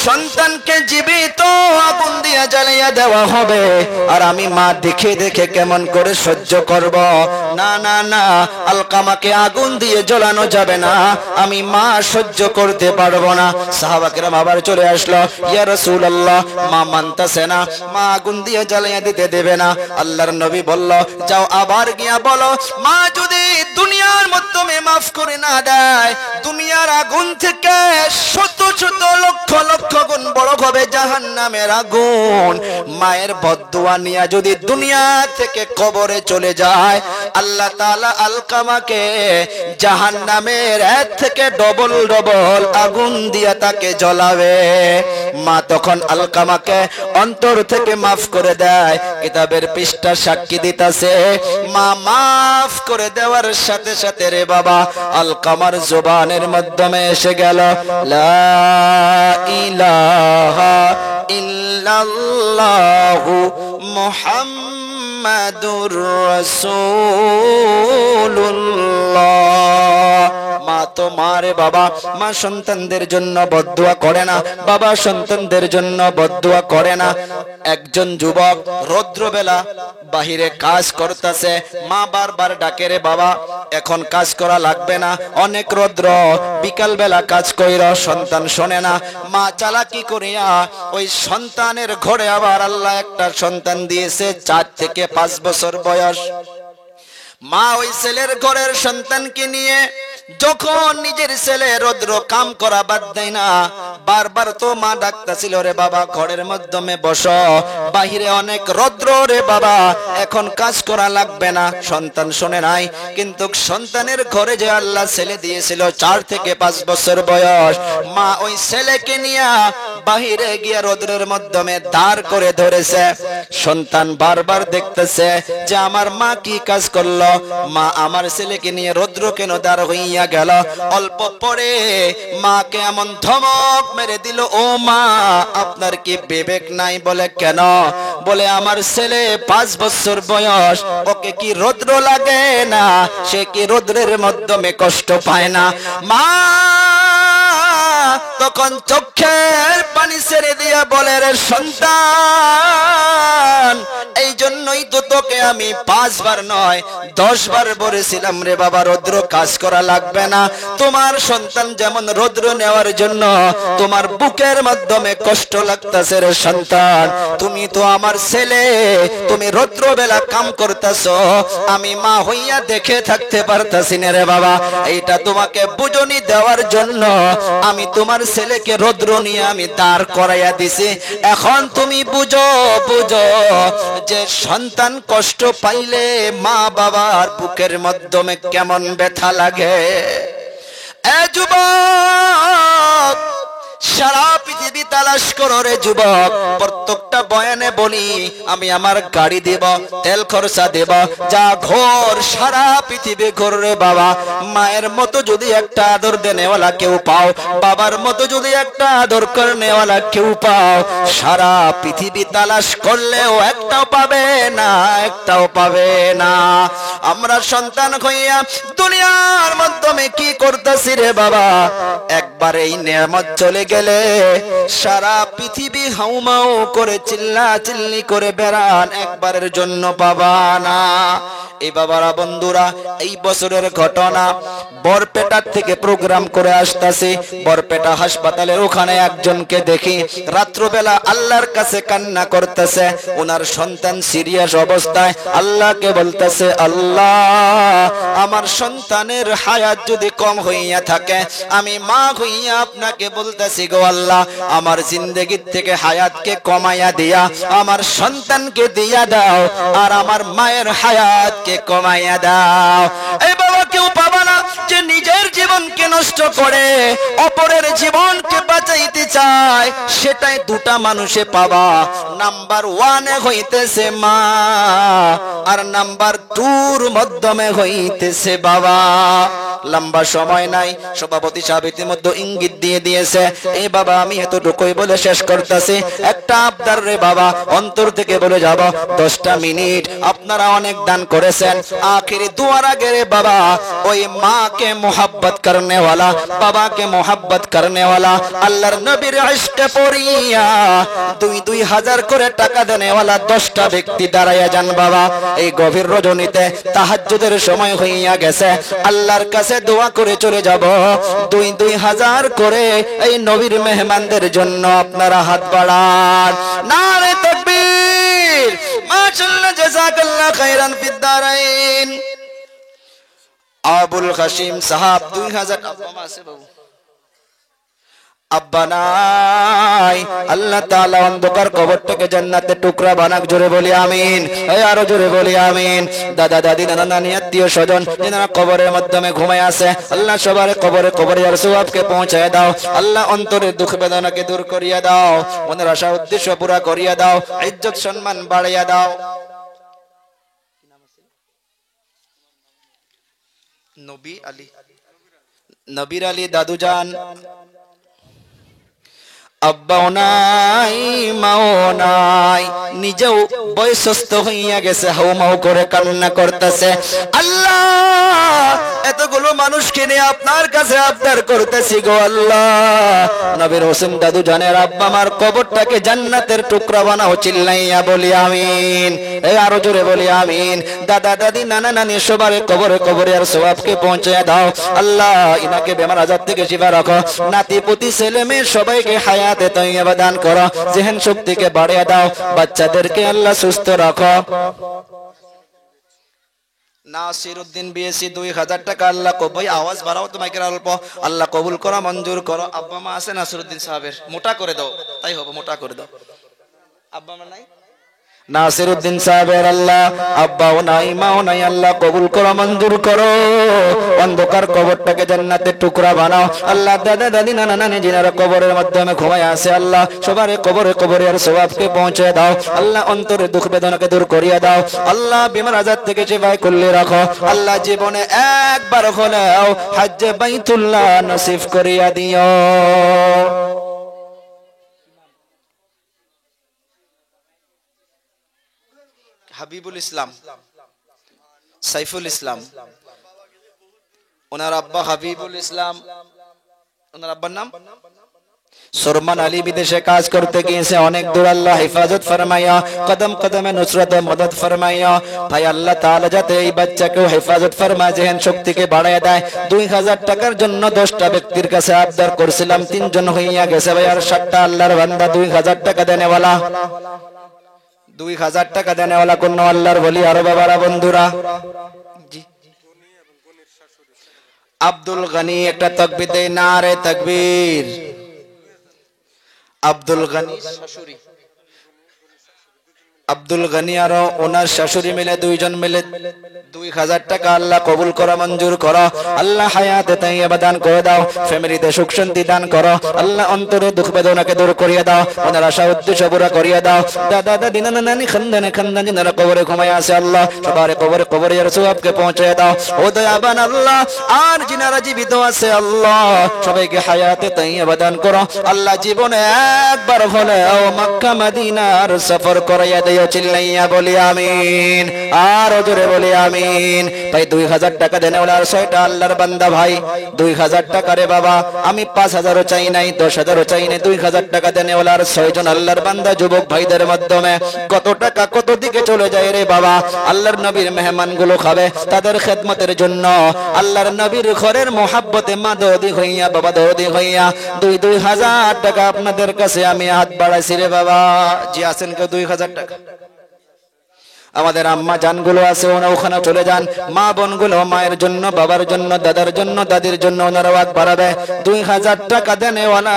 সন্তানকে জীবিত আগুন দিয়ে জ্বালিয়ে দেওয়া হবে, আর আমি মা দেখে দেখে কেমন করে সহ্য করব? না না না, আলকামাকে আগুন দিয়ে জ্বালানো যাবে না, আমি মা সহ্য করতে পারবো না। সাহাবা কেরাম আবার চলে আসলো, ইয়া রাসূলুল্লাহ, মা মানতাছে না, মা আগুন দিয়ে জ্বালিয়ে দিতে দেবে না। আল্লাহর নবী বলল, যাও আবার গিয়া বলো, মা যদি দুনিয়ার মাধ্যমে মাফ করে না দেয়, দুনিয়ার আগুন থেকে শত শত লক্ষ লক্ষ গুণ বড় হবে জাহান্নামের আগুন। মায়ের বদদুয়া নিয়ে যদি দুনিয়া থেকে কবরে চলে যায়, আল্লাহ তাআলা আলকামাকে জাহান্নামের এর থেকে ডবল ডবল আগুন দিয়ে তাকে জ্বলাবে। মা তখন আলকামাকে অন্তর থেকে মাফ করে দেয়। কিতাবের পৃষ্ঠা সাক্ষী দিতেছে, মা মাফ করে দেওয়ার সাথে সাথে রে বাবা, আলকামার জুবানের মাধ্যমে এসে গেল, লা ইলাহা ইল্লাল্লাহু মুহাম্মাদুর রাসূলুল্লাহ। মা তো মারে বাবা, মা সন্তানদের জন্য বদদুয়া করে না, বাবা সন্তানদের জন্য বদদুয়া করে না। একজন যুবক রৌদ্রবেলা বাহিরে কাজ করতেছে, মা বারবার ডাকে, রে বাবা এখন কাজ করা লাগবে না, অনেক রৌদ্র, বিকাল বেলা কাজ কইর। সন্তান শোনে না। মা চালাকি করিয়া ওই সন্তানের ঘরে আবার আল্লাহ একটা সন্তান দিয়েছে, 4 থেকে 5 বছর বয়স। মা ওই ছেলের ঘরের সন্তানকে নিয়ে যখন নিজের ছেলে রৌদ্র কাম করা বাদ দেয় না, বারবার তো মা ডাকতেছিল, রে বাবা ঘরের মাধ্যমে বসো, বাহিরে অনেক রৌদ্র রে বাবা, এখন কাজ করা লাগবে না। সন্তান শুনে নাই। কিন্তু সন্তানের ঘরে যে আল্লাহ ছেলে দিয়েছিল 4 থেকে 5 বছর বয়স, মা ওই ছেলেকে নিয়ে বাহিরে গিয়ে রৌদ্রের মাধ্যমে দাঁড় করে ধরেছে। সন্তান বারবার দেখতেছে যে আমার মা কি কাজ করলো, মা আমার ছেলেকে নিয়ে রৌদ্র কেন দাঁড় হইয়া গেল। অল্প পরে মাকে এমন ধমক মেরে দিল, ও মা আপনার কি বিবেক নাই? বলে কেন? বলে আমার ছেলে 5 বছর বয়স, ওকে কি রৌদ্র লাগে না? সে কি রৌদ্রের মাধ্যমে কষ্ট পায় না? মা তখন চোখের পানি ছেড়ে দিয়া বলে, রে সন্তান, এই জন্যই তো তোকে আমি 5 বার নয় 10 বার বলেছিলাম রে বাবা, রৌদ্র কাজ করা লাগবে না। তোমার সন্তান যেমন রৌদ্র নেওয়ার জন্য তোমার বুকের মাধ্যমে কষ্ট লাগতেছে রে সন্তান, তুমি তো আমার ছেলে, তুমি রৌদ্র বেলা কাম করতেছো, আমি মা হইয়া দেখে থাকতে পারতাছি না রে বাবা। এইটা তোমাকে বুঝনি দেওয়ার জন্য আমি তোমার ছেলেকে রৌদ্র নিয়ে আমি দাঁড় করাইয়া দিছি। এখন তুমি বুঝো যে সন্তান কষ্ট পাইলে মা বাবার বুকের মাধ্যমে কেমন ব্যথা লাগে। এ যুবক, সারা পৃথিবী তালাশ করো রে যুবক। প্রত্যেকটা বয়ানে বলি আমি আমার গাড়ি দেব, তেল খরচা দেব, যা ঘর সারা পৃথিবী ঘর রে বাবা। মায়ের মতো যদি একটা আদর দেনেওয়ালা কেউ পাও, বাবার মতো যদি একটা আদর করনেওয়ালা কেউ পাও, সারা পৃথিবী তালাশ করলেও একটাও পাবে না, একটাও পাবে না। আমরা সন্তান হইয়া দুনিয়ার মাধ্যমে কি করতেছি রে বাবা, একবার এই নেয়ামত চলে গেলে সারা পৃথিবী হাউমাউ করে চিল্লা চিল্লি করে বেড়ান, একবারের জন্য পাবা না। এই বাবারা বন্ধুরা, এই বছরের ঘটনা, বরপেটার থেকে প্রোগ্রাম করে আসতেছি, বরপেটা হাসপাতালের ওখানে একজনকে দেখি রাত্রবেলা আল্লাহর কাছে কান্না করতেছে। ওনার সন্তান সিরিয়াস অবস্থায় আল্লাহকে বলতেছে, আল্লাহ আমার সন্তানের হায়াত যদি কম হইয়া থাকে, আমি মা হইয়া আপনাকে বলতেছি গো আল্লাহ, আমার জিন্দেগির থেকে হায়াতকে কমাইয়া দিয়া আমার সন্তানকে দিয়া দাও, আর আমার মায়ের হায়াতকে কমাইয়া দাও। এই বাবা, কেউ পাবা না যে নিজের জীবনকে নষ্ট করে অপরের জীবনকে বাঁচাইতে চায়, সেটাই দুটা মানুষে পাবা। নাম্বার 1 হইতেছে মা, আর নাম্বার 2 মাধ্যমে হইতেছে বাবা। লম্বা সময় নাই, সভাপতি সাহেব ইতিমধ্যে ইঙ্গিত দিয়ে দিয়েছে। এই বাবা, আমি এতটুকুই বলে শেষ করতেছি। একটা আবদার রে বাবা, অন্তর থেকে বলে যাব, 10টা মিনিট আপনারা অনেক দান করেছেন, আখিরি দুয়ার আগে রে বাবা, ওই মাকে মোহাব্বত করনে वाला, বাবাকে মোহাব্বত করনে वाला, আল্লাহর নবীর ইশকে পড়িয়া 2-2 হাজার করে টাকা দেনে वाला 10টা ব্যক্তি দাঁড়ায়া যান বাবা। এই গভীর রজনীতে তাহাজ্জুদের সময় হইয়া গেছে, আল্লাহর কাছে দোয়া করে চলে যাব। 2-2 হাজার করে এই নবীর মেহমানদের জন্য আপনারা হাত বাড়ান। নারে তাকবীর, মাশাআল্লাহ, জাযাকাল্লাহ খাইরান ফিদ দারাইন। আবুল কাসিম সাহাব 2000 আব্বা আছে বাবু, আব্বা নাই, আল্লাহ তাআলা অন্ধকার কবরটাকে জান্নাতের টুকরা বানাক। জোরে বলি আমিন, এই আরো জোরে বলি আমিন। দাদা দাদি নানা নানি আত্মীয় স্বজন যারা কবরের মাধ্যমে ঘুমায় আছে, আল্লাহ সবার কবরে আর সওয়াবকে পৌঁছায় দাও। আল্লাহ অন্তরের দুঃখ বেদনাকে দূর করিয়া দাও, মনের আশা উদ্দেশ্য পুরা করিয়া দাও, ইজ্জত সম্মান বাড়াইয়া দাও। নবীর আলী দাদুজান, আব্বাও নাই মাও নাই, নিজেও বয়সস্থ হইয়া গেছে, হাউমাউ করে কান্না করতেছে। আল্লাহ, এতগুলো মানুষকে নিয়ে আপনার কাছে আবদার করতেছি গো আল্লাহ, নবীর হোসেন দাদু জানের আব্বা মার কবরটাকে জান্নাতের টুকরা বানাও। চিল্লাইয়া বলি আমিন, এই আরো জোরে বলি আমিন। দাদা দাদি নানা নানি সবার কবরে আর সওয়াবকে পৌঁছে দাও। আল্লাহ, ইনাকে বেমার আজার থেকে শিফা রাখো, নাতি পুতি ছেলে মেয়ে সবাইকে হায়াতে তাইয়্যিবা দান করো, জেহেন শক্তিকে বাড়িয়ে দাও, বাচ্চাদেরকে আল্লাহ সুস্থ রাখো। নাসিরউদ্দিন বিএসসি 2000 টাকা আল্লাহ কবুল, আওয়াজ বাড়াও তো মাইকের অল্প, আল্লাহ কবুল করো, মঞ্জুর করো। আব্বা মা আছে নাসিরউদ্দিন সাহেবের, মোটা করে দাও, তাই হবে, মোটা করে দাও। আব্বা মা নাই নাসিরউদ্দিন সাহেবের, আল্লাহ আব্বাও নাই মাও নাই, আল্লাহ কবুল করো, মঞ্জুর করো, অন্ধকার কবরটাকে জান্নাতের টুকরা বানাও। আল্লাহ দাদা দাদি নানা নানি যিনারা কবরের মাধ্যমে ঘুমায় আছে, আল্লাহ সবার কবরে আর সওয়াবকে পৌঁছে দাও। আল্লাহ অন্তরের দুঃখ বেদনাকে দূর করিয়া দাও। আল্লাহ বিমার আজাদ থেকে শিফায় করলে রাখো। আল্লাহ জীবনে একবার হলেও হজ্জে বাইতুল্লাহ নসিব করিয়া দিও। হাবিবুল ইসলাম, সাইফুল ইসলাম, ওনার আব্বা হাবিবুল ইসলাম, ওনার আব্বার নাম সুরমান আলী বিদেশে কাজ করতে গিয়েছে, অনেক দূর, আল্লাহ হেফাজত ফরমাইয়া, কদম কদমে নুসরত মদদ ফরমাইয়া। ভাই আল্লাহ তাআলা যাতে এই বাচ্চাকেও হেফাজত ফরমায়, জেহেন শক্তিকে বাড়ায় দেয়। 2000 টাকার জন্য 10টা ব্যক্তির কাছে আবদার করছিলাম, 3 জন হইয়া গেছে ভাই, আর 7টা আল্লাহর বান্দা 2000 টাকা দেনেওয়ালা। 2000 টাকা দেনেওয়ালা কোন আল্লাহর বলি। আরো বাবারা বন্ধুরা, জি আব্দুল গনি একটা তাকবীর দেয়, নারে তাকবীর। আব্দুল গনি শাশুড়ি, আব্দুল গনি আর ওনার শাশুড়ি মিলে 2 জন মিলে 2000 টাকা আল্লাহ কবুল করা, মঞ্জুর করো। আল্লাহ হায়াতে তাইয়্যিবা দান করে দাও, ফ্যামিলিতে সুখ শান্তি দান করো। আল্লাহ অন্তরে দুঃখ বেদনাকে দূর করিয়ে দাও, ওনার আশা উদ্দেশ্য পুরা করিয়ে দাও। দাদা দাদি নানা নানি খানদানে খানদানি যারা কবরে ঘুমায় আছে, আল্লাহ সবার কবরে কবরে এর সওয়াবকে পৌঁছে দাও ও দয়াবান আল্লাহ। আর যিনারা জীবিত আছে আল্লাহ সবাইকে হায়াতে তাইয়্যিবা দান করো। আল্লাহ জীবনে একবার হলেও মক্কা মদিনার সফর করাইয়া দিও। চিল্লাইয়া বলি আমিন, আর জোরে বলি আমিন। ভাই 2000 টাকা দেনে ওলা, আর 6টা আল্লাহর বান্দা ভাই 2000 টাকা রে বাবা, আমি 5000ও চাই নাই, 10000ও চাই নাই, 2000 টাকা দেনে ওলা, আর 6 জন আল্লাহর বান্দা যুবক ভাইদের মাধ্যমে কত টাকা কত দিকে চলে যায় রে বাবা। আল্লাহর নবীর মেহমান গুলো খাবে, তাদের খেদমতের জন্য আল্লাহর নবীর ঘরের মোহাব্বতে মা দৌদি হইয়া, বাবা দৌদি হইয়া 2000 টাকা আপনাদের কাছে আমি হাত বাড়াইছি রে বাবা। জি আছেন কেউ 2000 টাকা? আমাদের আম্মা জানগুলো আছে, ওখানে চলে যান। মা বোনগুলো মায়ের জন্য, বাবার জন্য, দাদার জন্য, দাদির জন্য ওনারা হাত বাড়াবে। 2000 টাকা দেনেওয়ালা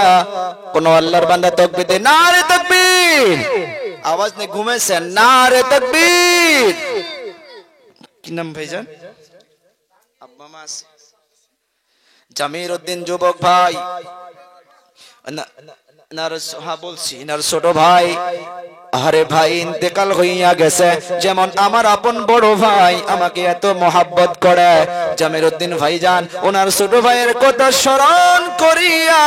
কোন আল্লাহর বান্দা তাকবীর দে, নারে তাকবীর। আওয়াজ নেই, ঘুমেছেন, নারে তাকবীর। কি নাম ভাইজান? আব্বা মা আছে? জামির উদ্দিন যুবক ভাই, হ্যাঁ বলছি, এনার ছোট ভাই। আরে ভাই ইন্তেকাল হইয়া গেছে, যেমন আমার আপন বড় ভাই আমাকে এত মহাব্বত করে জামির উদ্দিন ভাইজান, ওনার ছোট ভাইয়ের কথা স্মরণ করিয়া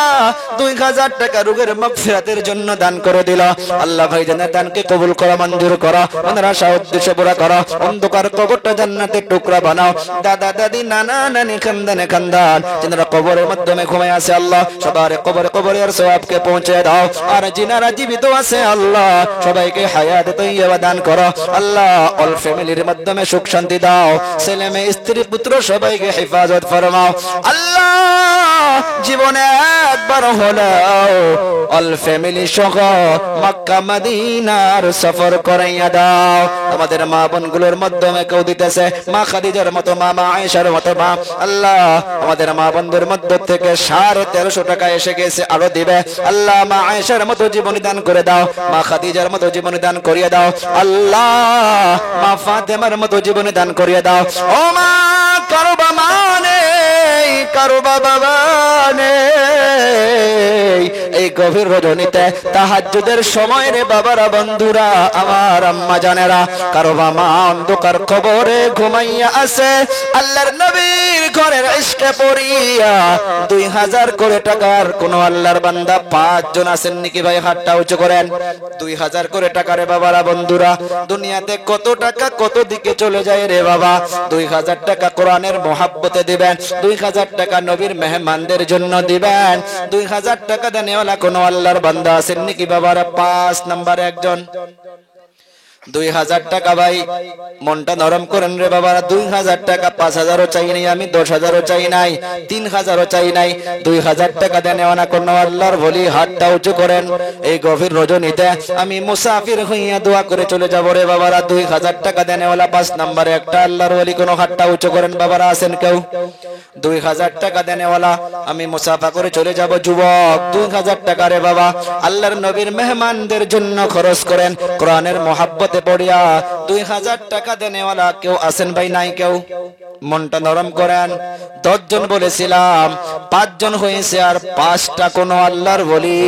2000 টাকা রোগের মাগফিরাতের জন্য দান করে দিল। আল্লাহ ভাইজানের দানকে কবুল করা, মঞ্জুর করো, ওনার আশা উদ্দেশ্য পুরা করো, অন্ধকার কবরটা জান্নাতের টুকরা বানাও। দাদা দাদি নানা নানি খানদানে খানদান যারা কবরের মাধ্যমে ঘুমায় আছে, আল্লাহ সবার কবরে কবরের সওয়াবকে পৌঁছে দাও। আর যিনারা জীবিত আছে আল্লাহ সবাইকে হায়াত তাইয়্যিবা দান করো। আল্লাহ অল ফ্যামিলির মাধ্যমে সুখ শান্তি দাও, ছেলে মেয়ে স্ত্রী পুত্র সবাইকে হেফাজত ফরমাও। আল্লাহ জীবনে একবার হলেও অল ফ্যামিলি সহ মক্কা মদিনার সফর করাইয়া দাও। আমাদের মা বোনগুলোর মাধ্যমে কেউ দিতেছে, মা খাদিজার মতো মা, মা আয়েশার মতো মা। আল্লাহ আমাদের মা বোনদের মধ্য থেকে 1350 টাকা এসে গেছে, আরো দিবে। আল্লাহ মা আয়েশার মতো জীবনী দান করে দাও, মা খাদিজার মতো জীবনী দান করিয়ে দাও। আল্লাহ মা ফাতেমার মতো জীবনী দান করিয়ে দাও। ও মা কারো বাবা নেই, কারো বাবা নেই, এই গভীর রজনীতে তাহাজ্জুদের সময় রে বাবারা বন্ধুরা আমার আম্মা জানেরা, কারো বাবা অন্ধকার কবরে ঘুমাইয়া আছে, আল্লাহর নবীর ঘরের ইশকে পড়িয়া 2000 করে টাকার কোন আল্লাহর বান্দা 5 জন আছেন নাকি ভাই? হাতটা উঁচু করেন। 2000 করে টাকা রে বাবারা বন্ধুরা, দুনিয়াতে কত টাকা কত দিকে চলে যায় রে বাবা। 2000 টাকা কোরআনের মহাব্বতে দিবেন, 2000 টাকা নবীর মেহমানদের জন্য দিবেন। 2000 টাকা দেনেওয়ালা কোন আল্লাহর বান্দা আছেন নাকি বাবারা? 5 নম্বরে একজন। 2000 টাকা ভাই, মনটা নরম করেন রে বাবারা। 2000 টাকা, 5000ও চাই নাই আমি, 10000ও চাই নাই, 3000ও চাই নাই। 2000 টাকা দেনেওয়ালা কোন আল্লাহর বলি, হাতটা উঁচু করেন। এই গভীর রজনীতে আমি মুসাফির হইয়া দোয়া করে চলে যাব রে বাবারা। 2000 টাকা দেনেওয়ালা 5 নম্বরে একটা আল্লাহর বলি, কোন হাতটা উঁচু করেন বাবারা, আছেন কেউ? 2000 টাকা দেনেওয়ালা আমি মুসাফা করে চলে যাব যুবক। 2000 টাকা রে বাবা আল্লাহর নবীর মেহমানদের জন্য খরচ করেন, কোরআনের মহাব্বতে পড়িয়া। 2000 টাকা দেনেওয়ালা কেউ আছেন ভাই? নাই কেউ? মনটা নরম করেন। 10 জন বলেছিলাম, 5 জন হয়েছে, আর 5টা কোন আল্লাহর বলি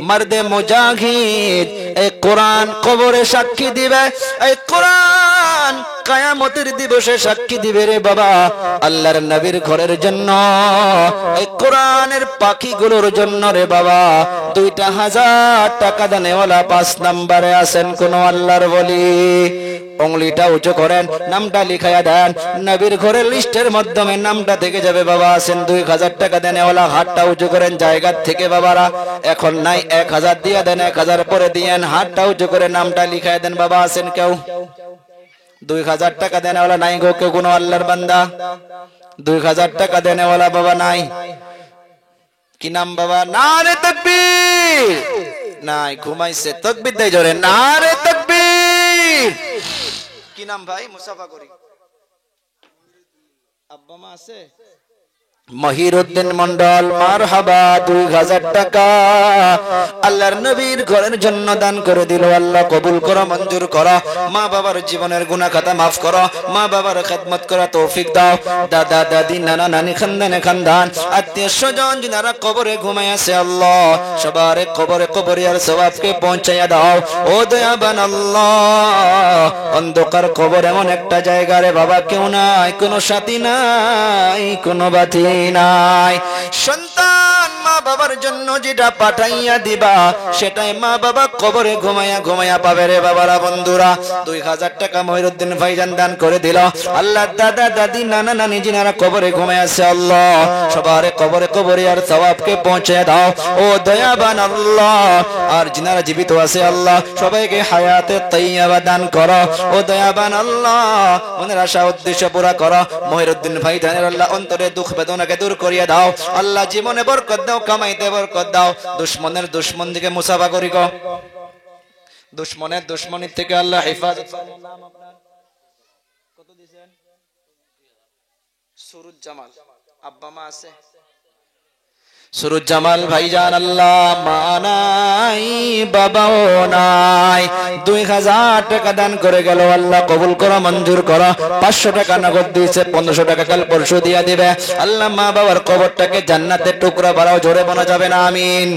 মারদে মুজাহিদ। এই কোরআন কবরে সাক্ষী দিবে, এই কোরআন কিয়ামতের দিবসে সাক্ষী দিবে রে বাবা আল্লাহর নবীর ঘরের জন্য, এই কোরআনের পাখিগুলোর জন্য রে বাবা 2000 টাকা দানেওয়ালা 5 নম্বরে আছেন কোন আল্লাহর ওলি। উংলিটা উঁচু করেন, নামটা লিখাইয়া দেন, নবীর ঘরের লিস্টের মাধ্যমে নামটা থেকে যাবে বাবা। আছেন 2000 টাকা দেনেওয়ালা, হাতটা উঁচু করেন জায়গা থেকে বাবারা। এখন নাই 1000 দিয়ে দেন, 1000 পরে দিয়েন, হাতটা উঁচু করে নামটা লিখাই দেন বাবা। আছেন কেউ 2000 টাকা দেনেওয়ালা? নাই গো কেউ কোনো আল্লাহর বান্দা 2000 টাকা দেনেওয়ালা বাবা নাই? কি নাম বাবা? নারে তাকবীর। নাই, ঘুমাইছে। তাকবীর দেয় জোরে, নারে তাকবীর। কি নাম ভাই? মুসাফা করি। আব্বা মা আছে? মহিরউদ্দিন মন্ডল, মারহাবা। 2000 টাকা আল্লাহর নবীর ঘরের জন্য দান করে দিল। আল্লাহ কবুল করো, মঞ্জুর করো। মা বাবার জীবনের গুনাহ খাতা মাফ করো, মা বাবার খেদমত করা তৌফিক দাও। দাদা দাদি নানা নানি খানদানে খানদান আত্মীয় স্বজন যারা কবরে ঘুমায় আছে আল্লাহ সবার কবরে কবরিয়ার সওয়াবকে পৌঁছাইয়া দাও। ও দয়াবান আল্লাহ, অন্ধকার কবর এমন একটা জায়গা রে বাবা, কেউ নাই, কোনো সাথী নাই, কোনো বাতি নাই। সন্তান মা বাবার জন্য যেটা পাঠাইয়া দিবা সেটাই মা বাবা কবরে ঘুমাইয়া ঘুমাইয়া পাবে রে বাবারা। বন্ধুরা 2000 টাকা মহিরউদ্দিন ভাইজান দান করে দিল। আল্লাহ দাদা দাদি নানা নানি যিনারা কবরে ঘুমায় আছে আল্লাহ সবার কবরে কবরিয়ার সওয়াবকে পৌঁছে দাও। ও দয়াবান আল্লাহ, আর যিনারা জীবিত আছে আল্লাহ সবাইকে হায়াতে তাইয়্যিবা দান করো। ও দয়াবান আল্লাহ, মনের আশা উদ্দেশ্য পুরা করো। মহিরউদ্দিন ভাইজানের আল্লাহ অন্তরে দুঃখ বেদনাকে দূর করিয়ে দাও। আল্লাহ জীবনে বরকত দাও, কামাইতে বরকত দাও। দুশমনের দুশমন থেকে মুসাফা করি গো, দুশমনের দুশমনি থেকে আল্লাহ হেফাজত। নাম আপনার? কত দিবেন? সুরুজ জামাল। আব্বা মা আছে? সুরুজ জামাল ভাইজান, আল্লাহ মা নাই বাবাও নাই, 2000 টাকা দান করে গেল। আল্লাহ কবুল করো, মঞ্জুর করো। 500 টাকা নগদ দিয়েছে, 1500 টাকা কাল পরশু দিয়া দিবে। আল্লাহ মা বাবার কবরটাকে জান্নাতের টুকরা বাড়াও। জোরে বলা যাবে না আমিন?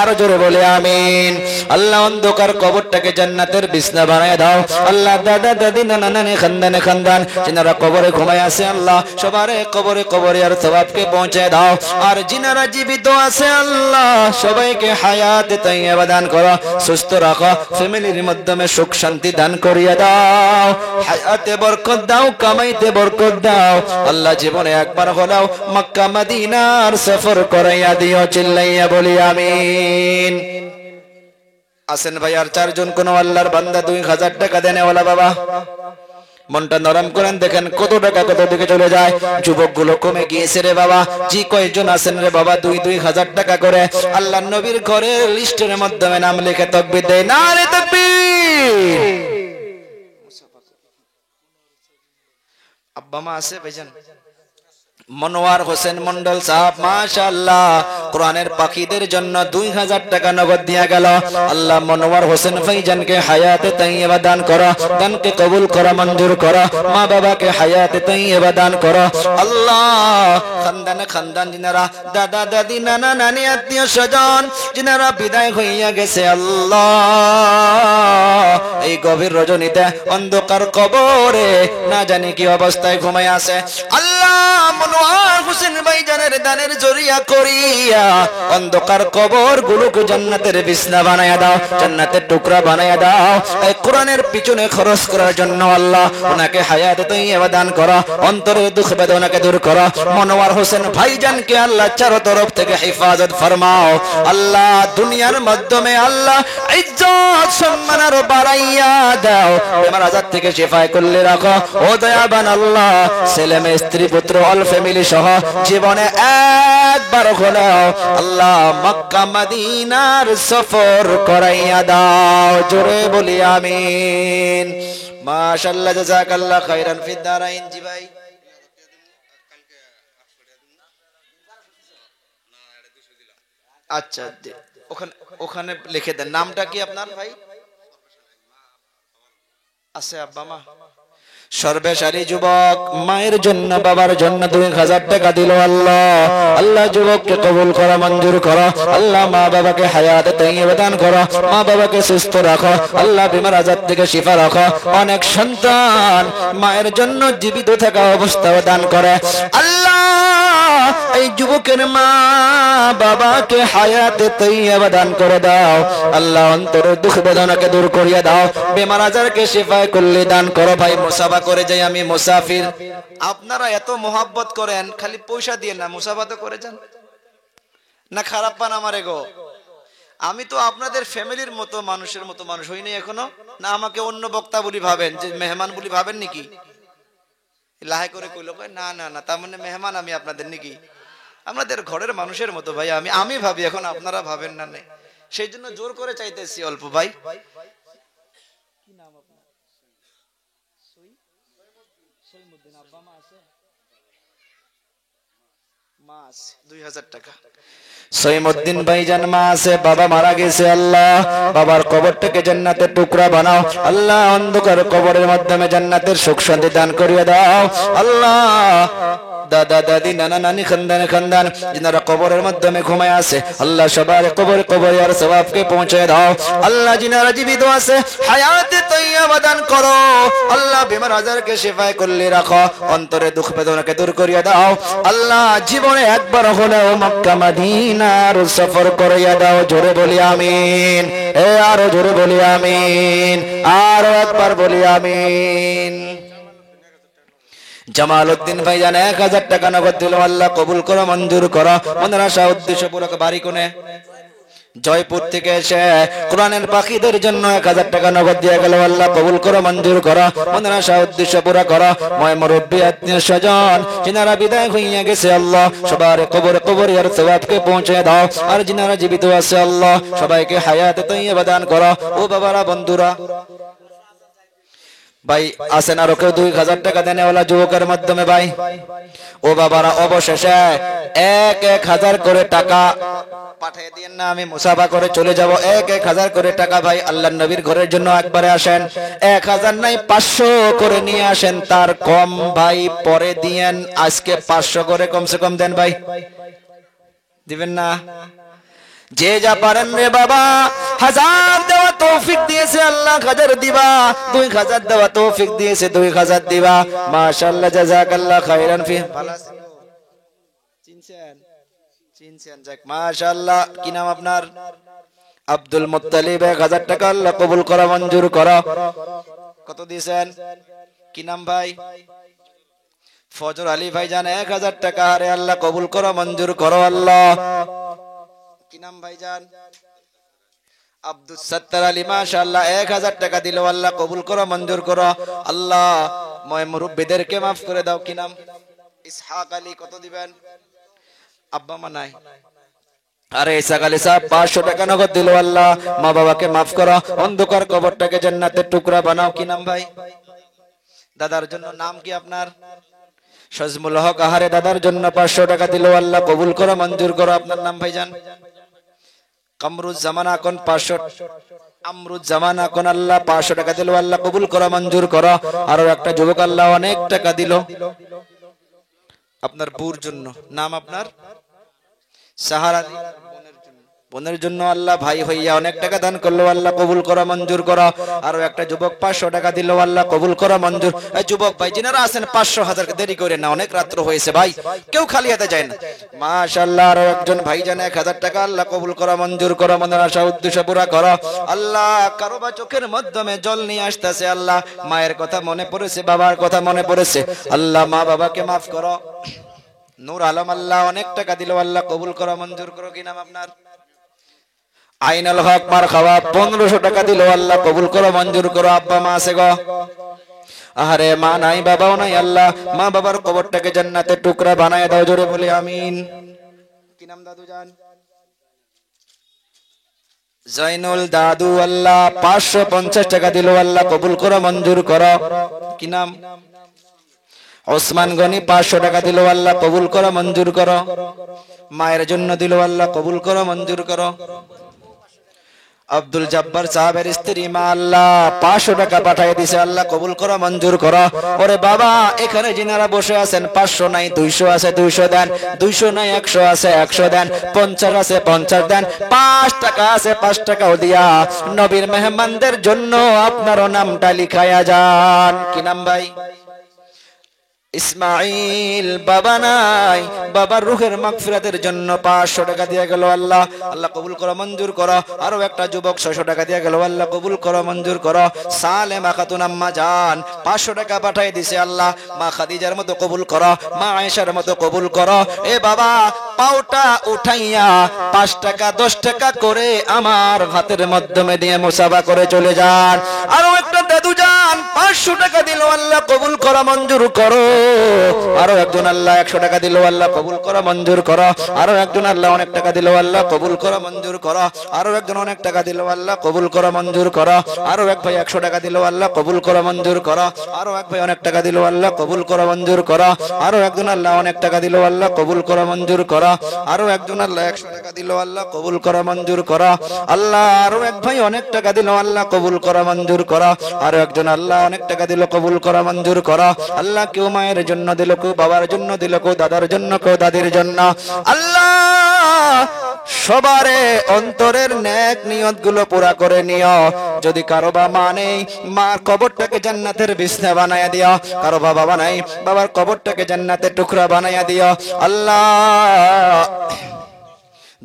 আরো জোরে বলে আমিন। আল্লাহ অন্ধকার কবরটাকে জান্নাতের বিছনা বানায় দাও। আল্লাহ দাদা দাদি নানা নানি খানদানে খানদান যিনারা কবরে ঘুমায় আছে আল্লাহ সবার কবরে কবরিয়ার সওয়াবকে পৌঁছে দাও। আর যিনারা জীবিত আছে আল্লাহ সবাইকে হায়াতে তাইয়্যিবা দান করো, সুস্থ রাখো, ফ্যামিলির মাধ্যমে সুখ শান্তি দান করিয়া দাও। হায়াতে বরকত দাও, কামাইতে বরকত দাও। আল্লাহ জীবনে একবার হলেও মক্কা মদিনার সফর করাইয়া দিও। চিল্লাইয়া বলি আমিন। আছেন ভাই আর 4 জন কোন আল্লাহর বান্দা 2000 টাকা দেনেওয়ালা বাবা? মনটা নরম করেন, দেখেন কত টাকা কত দিকে চলে যায়। যুবক গুলো কমে গিয়েছে রে বাবা। জি কয়জন আছেন রে বাবা 2000 টাকা করে আল্লাহর নবীর ঘরের লিস্টের মাধ্যমে নাম লিখে তাকবীর দেয়? নারে তাকবীর। আব্বা মা আছে ভাইজান? মনোয়ার হোসেন মন্ডল সাহেব মাশাআল্লাহ কোরআনের পাখিদের জন্য 2000 টাকা নগদ দিয়া গেল। আল্লাহ মনোয়ার হোসেন ভাইজানকে হায়াতে তাইয়্যিবা দান করো, দানকে কবুল করো, মঞ্জুর করো। মা বাবাকে হায়াতে তাইয়্যিবা দান করো আল্লাহ। খানদানে খানদান যিনারা দাদা দাদি নানা নানি আত্মীয় স্বজন যিনারা বিদায় হইয়া গেছে আল্লাহ এই গভীর রজনীতে অন্ধকার কবরে না জানি কি অবস্থায় ঘুমায় আছে আল্লাহ মনোয়ার হোসেন ভাইজানের দানের জরিয়া করিয়া অন্ধকার কবর গুলোকে জান্নাতের বিছনা বানায়া দাও, জান্নাতের টুকরা বানায়া দাও। এই কোরআনের পিছনে খরচ করার জন্য আল্লাহ ওনাকে হায়াতে তাইয়্যিবা দান করো, অন্তরের দুঃখ বেদনাকে দূর করো। মনোয়ার হোসেন ভাইজানকে আল্লাহ চারো তরফ থেকে হেফাজত ফরমাও আল্লাহ। দুনিয়ার মাধ্যমে আল্লাহ ইজ্জত সম্মান আর বাড়াইয়া দাও, আমার আজাদ থেকে শিফায় করলে রাখো। ও দয়াবান আল্লাহ, ছেলে মেয়ে স্ত্রী পুত্র অল ফ্যামিলি সহ জীবনে একবার হলেও আল্লাহ মক্কা মদিনার সফর করাইয়া দাও। জোরে বলি আমিন। মাশাআল্লাহ, জাযাকাল্লাহ খাইরান ফিদ দারাইন। জি ভাই আচ্ছা, ওখানে ওখানে লিখে দেন। নামটা কি আপনার ভাই? আছে আব্বা মা? সর্বসারী যুবক মায়ের জন্য বাবার জন্য 2000 টাকা দিল আল্লাহ। আল্লাহ যুবককে কবুল করো, মঞ্জুর করো। আল্লাহ মা বাবাকে হায়াত তাইয়্যিবা দান করো, মা বাবাকে সুস্থ রাখো। আল্লাহ বিমার আজাদ থেকে শিফা রাখো। অনেক সন্তান মায়ের জন্য জীবিত থাকা অবস্থাও দান করে। আল্লাহ এই যুবকের মা বাবাকে হায়াতে তাইয়্যিবা দান করে দাও। আল্লাহ অন্তরের দুঃখ বেদনাকে দূর করিয়ে দাও, বিমার আজারকে শিফা করলে দান করো। ভাই মুসাফা করে যাই, আমি মুসাফির। আপনারা এত মোহাব্বত করেন, খালি পয়সা দিয়ে না, মুসাফা তো করে যান না। খারাপ পান আমারে গো? আমি তো আপনাদের ফ্যামিলির মতো মানুষের মতো মানুষ হই নাই এখনো না। আমাকে অন্য বক্তা বলি ভাবেন, যে মেহমান বলি ভাবেন নাকি? লাহে করে কইলো, না না না, তার মানে মেহমান আমি আপনাদের নাকি? আপনাদের ঘরের মানুষের মতো ভাই আমি ভাবি, এখন আপনারা ভাবেন না। নাই সেই জন্য জোর করে চাইতেছি অল্প। ভাই কি নাম আপনার? মা আছে 2000 টাকা। সৈমুদ্দিন ভাইজান মা আছে, বাবা মারা গেছে। আল্লাহ বাবার কবরটাকে জান্নাতের টুকরা বানাও। আল্লাহ অন্ধকার কবরের মাধ্যমে জান্নাতের সুখ শান্তি দান করিয়ে দাও। আল্লাহ দাদা দাদি নানা নানি খানদান খানদান যারা কবরের মাধ্যমে ঘুমায় আছে, আল্লাহ সবার কবরে আর সওয়াবকে পৌঁছে দাও। আল্লাহ যিনারা জীবিত আছে হায়াতে তাইয়্যিবা দান করো। আল্লাহ বিমার আজারকে শিফায়ে করলে রাখো, অন্তরে দুঃখ বেদনাকে দূর করিয়ে দাও। আল্লাহ জীবনে একবার হলেও মক্কা মদিনার সফর করিয়ে দাও। জোরে বলি আমিন। আরো জোরে বলি আমিন। আরো একবার বলি আমিন। জামালউদ্দিন ভাইজান 1000 টাকা নগদ দিল। আল্লাহ কবুল করো, মঞ্জুর করো। মনের আশা উদ্দেশ্য পুরো। বাড়ি কোনে? জয়পুর থেকে এসে কোরআনের পাখিদের জন্য 1000 টাকা নগদ দিয়ে গেল। আল্লাহ কবুল করো, মঞ্জুর করো। মনের আশা উদ্দেশ্য পুরো করো। ময় মুরব্বি আত্মীয় স্বজন যিনারা বিদায় হইয়া গেছে, আল্লাহ সবার কবরে আর সওয়াবকে পৌঁছে দাও। আর যিনারা জীবিত আছে, আল্লাহ সবাইকে হায়াতে তাইয়্যিবা দান করো। ও বাবারা, বন্ধুরা, ভাই আছেন আরো কেউ 2000 টাকা দেনেওয়ালা যুবকের মাধ্যমে? ভাই ও বাবারা, অবশেষে 1000 করে টাকা পাঠিয়ে দিয়েন না, আমি মুসাফা করে চলে যাব। 1000 করে টাকা ভাই আল্লাহর নবীর ঘরের জন্য একবারে আসেন। 1000 নাই 500 করে নিয়ে আসেন, তার কম ভাই পরে দিয়েন। আজকে 500 করে কমসে কম দেন ভাই। দিবেন না? যে যা পারেন রে বাবা। 1000 দেওয়া তৌফিক দিয়েছে আল্লাহ, 1000 দিবা। 2000 দেওয়া তৌফিক দিয়েছে, 2000 দিবা। মাশাআল্লাহ, জাযাকাল্লাহ খাইরান ফি। চিনছেন? যাক মাশাআল্লাহ। কি নাম আপনার? Abdul Muttalib. 1000 টাকা আল্লাহ কবুল করো, মঞ্জুর করো। কত দিয়েছেন? কি নাম ভাই? ফজর আলী ভাইজান 1000 টাকা। আরে আল্লাহ কবুল করো, মঞ্জুর করো। আল্লাহ কি নাম ভাইজান? আব্দুল সত্তার আলী। মাশাআল্লাহ 1000 টাকা দিল। আল্লাহ কবুল করো, মঞ্জুর করো। আল্লাহ ময় মুরব্বিদেরকে মাফ করে দাও। কি নাম? ইসহাক আলী। কত দিবেন? আব্বা মা নাই। আরে ইসহাক আলী সাহেব 500 টাকা নগদ দিল। আল্লাহ মা বাবাকে মাফ করো, অন্ধকার কবরটাকে জান্নাতের টুকরা বানাও। কি নাম ভাই? দাদার জন্য নাম কি আপনার? সজমুল হক। আহারে দাদার জন্য 500 টাকা দিল। আল্লাহ কবুল করো, মঞ্জুর করো। আপনার নাম ভাইজান? কামরুজ্জামান আকন 500। আমরুজ্জামান আকন আল্লাহ 500 টাকা দিল। আল্লাহ কবুল করো, মঞ্জুর করো। আরো একটা যুবক আল্লাহ অনেক টাকা দিল আপনার বুর জন্য। নাম আপনার? সাহারা আলী। বোনের জন্য আল্লাহ ভাই হইয়া অনেক টাকা দান করলো। আল্লাহ কবুল করো, মঞ্জুর করো। আরো একটা যুবক 500 টাকা দিল। আল্লাহ কবুল করো, মঞ্জুর। এই যুবক ভাই যিনারা আছেন 500 1000 দেরি করে না, অনেক রাত্র হয়েছে ভাই, কেউ খালি হাতে যায় না। মাশাআল্লাহ। আরো একজন ভাই জান 1000 টাকা। আল্লাহ কবুল করো, মঞ্জুর করো। মনের আশা উদ্দেশ্য পুরা করো। আল্লাহ কারো বা চোখের মাধ্যমে জল নিয়ে আসতেছে, আল্লাহ মায়ের কথা মনে পড়েছে, বাবার কথা মনে পড়েছে, আল্লাহ মা বাবাকে মাফ করো। নূর আলম আল্লাহ অনেক টাকা দিল। আল্লাহ কবুল করো, মঞ্জুর করো। কি নাম আপনার? আইনাল হক মারহাবা 1500 টাকা দিল। আল্লাহ কবুল করো, মঞ্জুর করো। আব্বা মা আছে গো? আরে মা নাই, বাবাও নাই। আল্লাহ মা বাবার কবরটাকে জান্নাতের টুকরা বানায় দাও। জোরে বলি আমিন। কি নাম দাদু জান? জয়নুল দাদু। আল্লাহ 550 টাকা দিল। আল্লাহ কবুল করো, মঞ্জুর করো। কি নাম? ওসমান গনি 500 টাকা দিল। আল্লাহ কবুল করো, মঞ্জুর করো। মায়ের জন্য দিল। আল্লাহ কবুল করো, মঞ্জুর করো। আব্দুল জব্বার সাহেবের স্ত্রী মা আল্লাহ 500 টাকা পাঠিয়ে দিয়েছে, আল্লাহ কবুল করো, মঞ্জুর করো। ওরে বাবা, এখানে যিনারা বসে আছেন 500 নাই 200 আছে 200 দেন, 200 নাই 100 আছে 100 দেন, 50 আছে 50 দেন, 5 টাকা আছে 5 টাকাও দিয়া নবীর মেহমানদের জন্য আপনারও নামটা লিখায়া যান। কি নাম ভাই? ইসমাইল। বাবা নাই, বাবার রূহের মাগফিরাতের জন্য 500 টাকা দিয়ে গেল। আল্লাহ আল্লাহ কবুল করো, মঞ্জুর করো। আরো একটা যুবক 600 টাকা দিয়ে গেল, আল্লাহ কবুল করো, মঞ্জুর করো। সালেমা খাতুন আম্মা জান 500 টাকা পাঠিয়ে দিছে, আল্লাহ মা খাদিজার মতো কবুল করো, মা আয়েশার মতো কবুল করো। এ বাবা, পাউটা উঠাইয়া 5 টাকা 10 টাকা করে আমার হাতের মাধ্যমে দিয়ে মুসাফা করে চলে যান। আরো একটা দাদু জান 500 টাকা দিল, আল্লাহ কবুল করো, মঞ্জুর করো। আরো একজন আল্লাহ 100 টাকা দিল, আল্লাহ কবুল করো, মঞ্জুর করো। আরো একজন আল্লাহ অনেক টাকা দিল, আল্লাহ কবুল করো, মঞ্জুর করো। আরো একজন অনেক টাকা দিল, আল্লাহ কবুল করো, মঞ্জুর করো। আরো এক ভাই 100 টাকা দিল, আল্লাহ কবুল করো, মঞ্জুর করো। আরো এক ভাই অনেক টাকা দিল, আল্লাহ কবুল করো, মঞ্জুর করো। আরো একজন আল্লাহ অনেক টাকা দিল, আল্লাহ কবুল করো, মঞ্জুর করো। আরো একজন আল্লাহ 100 টাকা দিল, আল্লাহ কবুল করো, মঞ্জুর করো। আল্লাহ আরো এক ভাই অনেক টাকা দিল, আল্লাহ কবুল করো, মঞ্জুর করো। আরো একজন আল্লাহ অনেক টাকা দিল, কবুল করো, মঞ্জুর করো। আল্লাহ কেউ মায়ের জন্য দিল, কেউ বাবার জন্য দিল, কেউ দাদার জন্য, কেউ দাদির জন্য। আল্লাহ সবারে অন্তরের নেক নিয়ত গুলো পুরা করে নিও। যদি কারো মা নেই, মার কবরটাকে জান্নাতের বিছনা বানায়া দিও। কারো বাবা নাই, বাবার কবরটাকে জান্নাতের টুকরা বানায়া দিও। আল্লাহ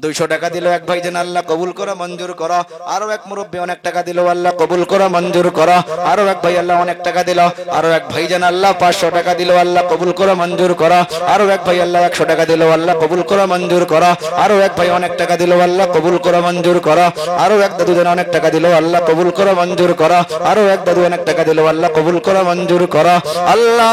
200 টাকা দিল এক ভাইজান, আল্লাহ কবুল করো, মঞ্জুর করো। আরো এক মুরব্বী অনেক টাকা দিল, আল্লাহ কবুল করো, মঞ্জুর করো। আরো এক ভাই আল্লাহ অনেক টাকা দিল। আরো এক ভাইজান আল্লাহ 500 টাকা দিল, আল্লাহ কবুল করো, মঞ্জুর করো। আরো এক ভাই আল্লাহ 100 টাকা দিল, আল্লাহ কবুল করো, মঞ্জুর করো। আরো এক ভাই অনেক টাকা দিল, আল্লাহ কবুল করো, মঞ্জুর করো। আরো এক দাদু জন অনেক টাকা দিল, আল্লাহ কবুল করো, মঞ্জুর করো। আরো এক দাদু অনেক টাকা দিল, আল্লাহ কবুল করো, মঞ্জুর করো। আল্লাহ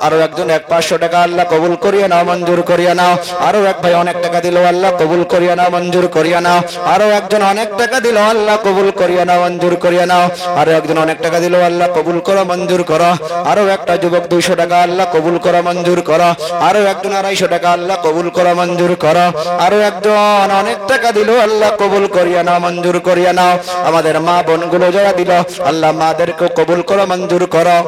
আরো একজন 500 টাকা আল্লাহ কবুল করিয়া নাও, মঞ্জুর করিয়া নাও। আরো এক ভাই অনেক টাকা দিল, আল্লাহ কবুল করিয়া নাও, মঞ্জুর করিয়া নাও। আরো একজন অনেক টাকা দিল, আল্লাহ কবুল করিয়া নাও, মঞ্জুর করিয়া নাও। আরো একজন অনেক টাকা দিল, আল্লাহ কবুল করো, মঞ্জুর করো। আরো একটা যুবক 200 টাকা, আল্লাহ কবুল করো, মঞ্জুর করো। আরো একজন 250 টাকা, আল্লাহ কবুল করো, মঞ্জুর করো। আরো একজন অনেক টাকা দিল, আল্লাহ কবুল করিয়া নাও, মঞ্জুর করিয়া নাও। আমাদের মা বোনগুলো যারা দিল, আল্লাহ মাদেরকে কবুল করো, মঞ্জুর করো।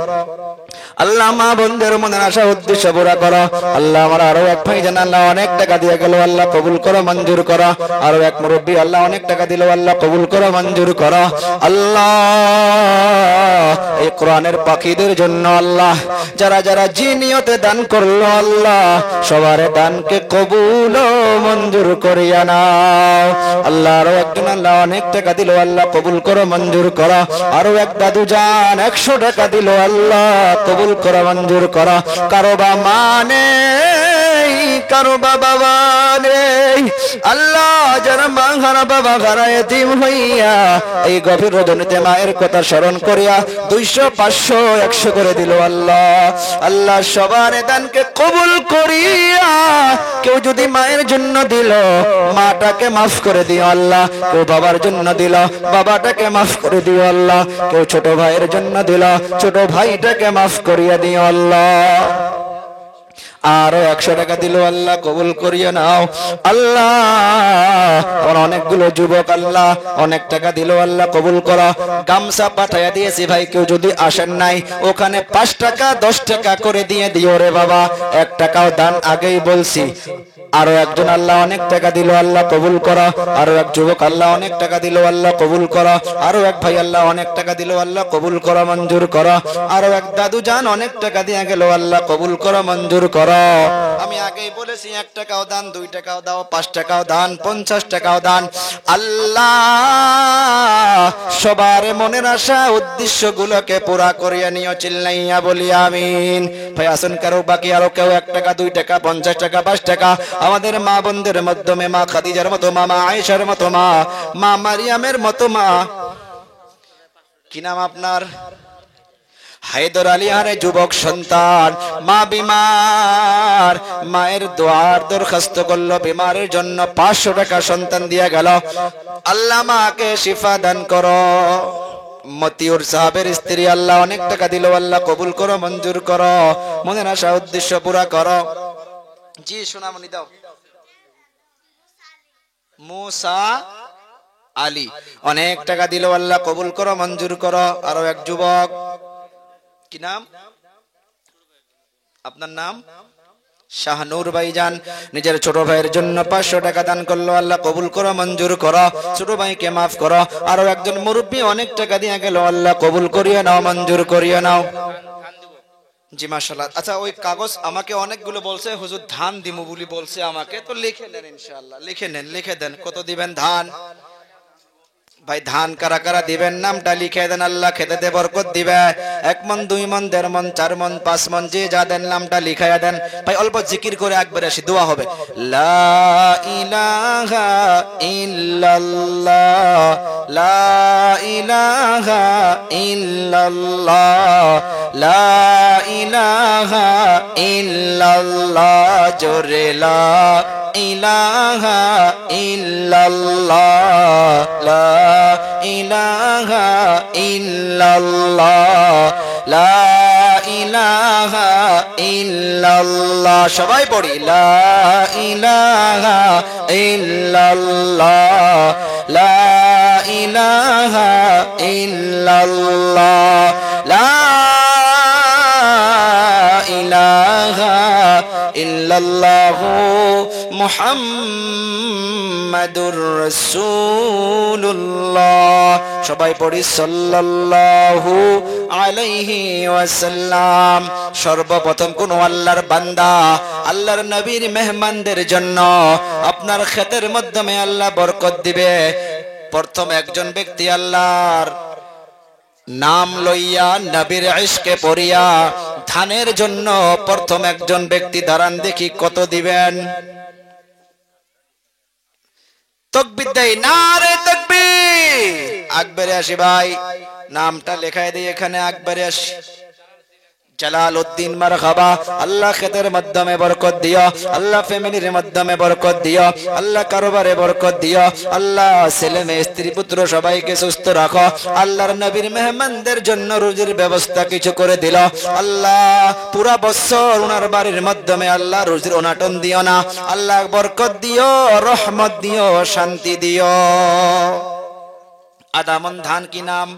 আল্লাহ মা বোনদের মনের আশা উদ্দেশ্য পুরা করো। আল্লাহ আমার আরো এক ভাই জান আল্লাহ অনেক টাকা দিয়ে গেল, আল্লাহ কবুল করো, মঞ্জুর করো। আরো এক মুরব্বী আল্লাহ অনেক টাকা দিল, আল্লাহ কবুল করো, মঞ্জুর করো। আল্লাহ এই কোরআনের পাখিদের জন্য আল্লাহ যারা যারা জি নিয়তে দান করলো, আল্লাহ সবার দানকে কবুল ও মঞ্জুর করিয়া নাও। আল্লাহ আরো একজন আল্লাহ অনেক টাকা দিল, আল্লাহ কবুল করো, মঞ্জুর করো। আরো এক দাদু জান 100 টাকা দিল, আল্লাহ কবুল করো, মঞ্জুর করো। কারো বা মানে কারো বাবা নেই, আল্লাহ যারা মা হারা বাবা হারা এতিম হইয়া এই গভীর রজনীতে মায়ের কথা স্মরণ করিয়া 200 500 100 করে দিল, আল্লাহ আল্লাহ সবার দানকে কবুল করিয়া। কেউ যদি মায়ের জন্য দিল, মাটাকে মাফ করে দিও আল্লাহ। কেউ বাবার জন্য দিল, বাবাটাকে মাফ করে দিও আল্লাহ। কেউ ছোট ভাইয়ের জন্য দিল, ছোট ভাইটাকে মাফ করিয়া দিও আল্লাহ। আরো 100 টাকা দিল, আল্লাহ কবুল করিয়া নাও। আল্লাহ অনেকগুলো যুবক আল্লাহ অনেক টাকা দিল, আল্লাহ কবুল করো। গামছা পাঠাইয়া দিয়েছি ভাই, কেউ যদি আসেন নাই ওখানে 5 টাকা 10 টাকা করে দিয়ে দিও রে বাবা, 1 টাকাও দান আগেই বলছি। আরো একজন আল্লাহ অনেক টাকা দিল, আল্লাহ কবুল করো। আরো এক যুবক আল্লাহ অনেক টাকা দিল, আল্লাহ কবুল করো। আরো এক ভাই আল্লাহ অনেক টাকা দিল, আল্লাহ কবুল করো, মঞ্জুর করো। আরো এক দাদু জান অনেক টাকা দিয়ে গেল, আল্লাহ কবুল করো, মঞ্জুর করো। আমি আগেই বলেছি 1 টাকাও দান, 2 টাকাও দাও, 5 টাকাও দান, 50 টাকাও দান। আল্লাহ সবার মনের আশা উদ্দেশ্য গুলোকে পুরা করিয়া নিও, চিল্লাইয়া বলি আমিন। ভাই আসুন কারো বাকি আরো কেউ 1 টাকা 2 টাকা 50 টাকা 5 টাকা আমাদের মা বোনদের মাধ্যমে, মা খাদিজার মতো মা, মা আয়েশার মতো মা, মা মারিয়ামের মতো মা, কি নাম আপনার, হায়দর আলী আরে যুবক সন্তান, মা বিমার, মায়ের দোয়ার দরখাস্ত করলো, বিমারের জন্য 500 টাকা সন্তান দিয়া গেল। আল্লাহ মাকে শিফা দান করো। মতিউর সাহেবের স্ত্রী আল্লাহ অনেক টাকা দিল, আল্লাহ কবুল করো, মঞ্জুর করো, মনের আশা উদ্দেশ্য পুরা করো। জি সোনামণি দাও। মুসা আলী। অনেক টাকা দিল, আল্লাহ কবুল করো, মঞ্জুর করো। আরো এক যুবক, কি নাম আপনার? নাম শাহনূর ভাইজান, নিজের ছোট ভাইয়ের জন্য 500 টাকা দান করলো, আল্লাহ কবুল করো, মঞ্জুর করো, ছোট ভাইকে মাফ করো। আরো একজন মুরব্বী অনেক টাকা দিয়ে গেল, আল্লাহ কবুল করিয়ে নাও, মঞ্জুর করিয়ে নাও। জি মাশাআল্লাহ। আচ্ছা, ওই কাগজ আমাকে অনেকগুলো বলছে হুজুর ধান দিমু বলি বলছে আমাকে, তো লিখে নেন ইনশাআল্লাহ, লিখে নেন, লিখে দেন কত দিবেন ধান। ভাই ধান কারা কারা দিবেন নামটা লিখে দেন, আল্লাহ খেতে দে বরকত দিবে। 1 মন 2 মন 1.5 মন 4 মন 5 মন যে যা দেন নামটা লিখায়া দেন। ভাই অল্প জিকির করে একবার আসি, দোয়া হবে। লা ইলাহা ইল্লাল্লাহ, লা ইলাহা ইল্লাল্লাহ, লা ইলাহা ইল্লাল্লাহ, জোরে লা ইলাহা ইল্লাল্লাহ, লা ইলাহা ইল্লাল্লাহ, লা ইলাহা ইল্লাল্লাহ। সবাই পড়ি, লা ইলাহা ইল্লাল্লাহ, লা ইলাহা ইল্লাল্লাহ, লা ইলাহা ইল্লাল্লাহু মুহাম্মাদুর রাসূলুল্লাহ। সবাই পড়ি সাল্লাল্লাহু আলাইহি ওয়াসাল্লাম। সর্বপ্রথম কোন আল্লাহর বান্দা আল্লাহর নবীর মেহমানদের জন্য আপনার খেতের মাধ্যমে আল্লাহ বরকত দিবে। প্রথম একজন ব্যক্তি আল্লাহর নাম লইয়া নবীর ইশকে পড়িয়া ধানের জন্য প্রথম একজন ব্যক্তি দাঁড়ান, দেখি কত দিবেন। তাকবীর দেই, নারে তাকবীর। আকবরে আসি ভাই, নামটা লেখায় দিই এখানে, আকবরে আসি। জালালউদ্দিন মারহাবা। আল্লাহ খেতের মাধ্যমে বরকত দিও, আল্লাহ ফ্যামিলির মাধ্যমে বরকত দিও, আল্লাহ কারবারে বরকত দিও, আল্লাহ ছেলে মেয়ে স্ত্রী পুত্র সবাইকে সুস্থ রাখো। আল্লাহর নবীর মেহমানদের জন্য রুজির ব্যবস্থা কিছু করে দিল। আল্লাহ পুরা বছর ওনার বাড়ির মাধ্যমে আল্লাহ রুজির অনাটন দিও না, আল্লাহ বরকত দিও, রহমত দিও, শান্তি দিও। আদামন ধান কি নাম?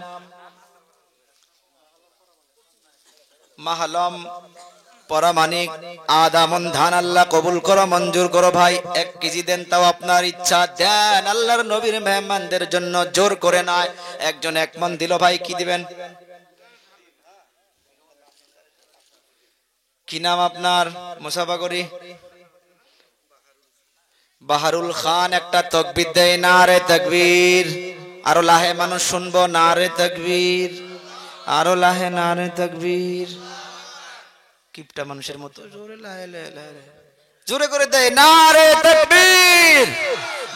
মাহলম পরামানিক আদামন ধান, আল্লাহ কবুল করো, মঞ্জুর করো। ভাই 1 কেজি দেন, তাও আপনার ইচ্ছা দেন, আল্লাহর নবীর মেহমানদের জন্য জোর করে নয়। একজন 1 মন দিল, ভাই কি দিবেন? কি নাম আপনার? মুসাফা করি। বাহারুল খান। একটা তাকবীর দেয়, নারে তাকবীর। আরো লাহে মানুষ শুনবো, নারে তাকবীর। আরো লাহে, নারে তাকবীর। কিপটা মানুষের মতো জোরে লাহে লাহে জোরে করে দেয়, নারে তাকবীর।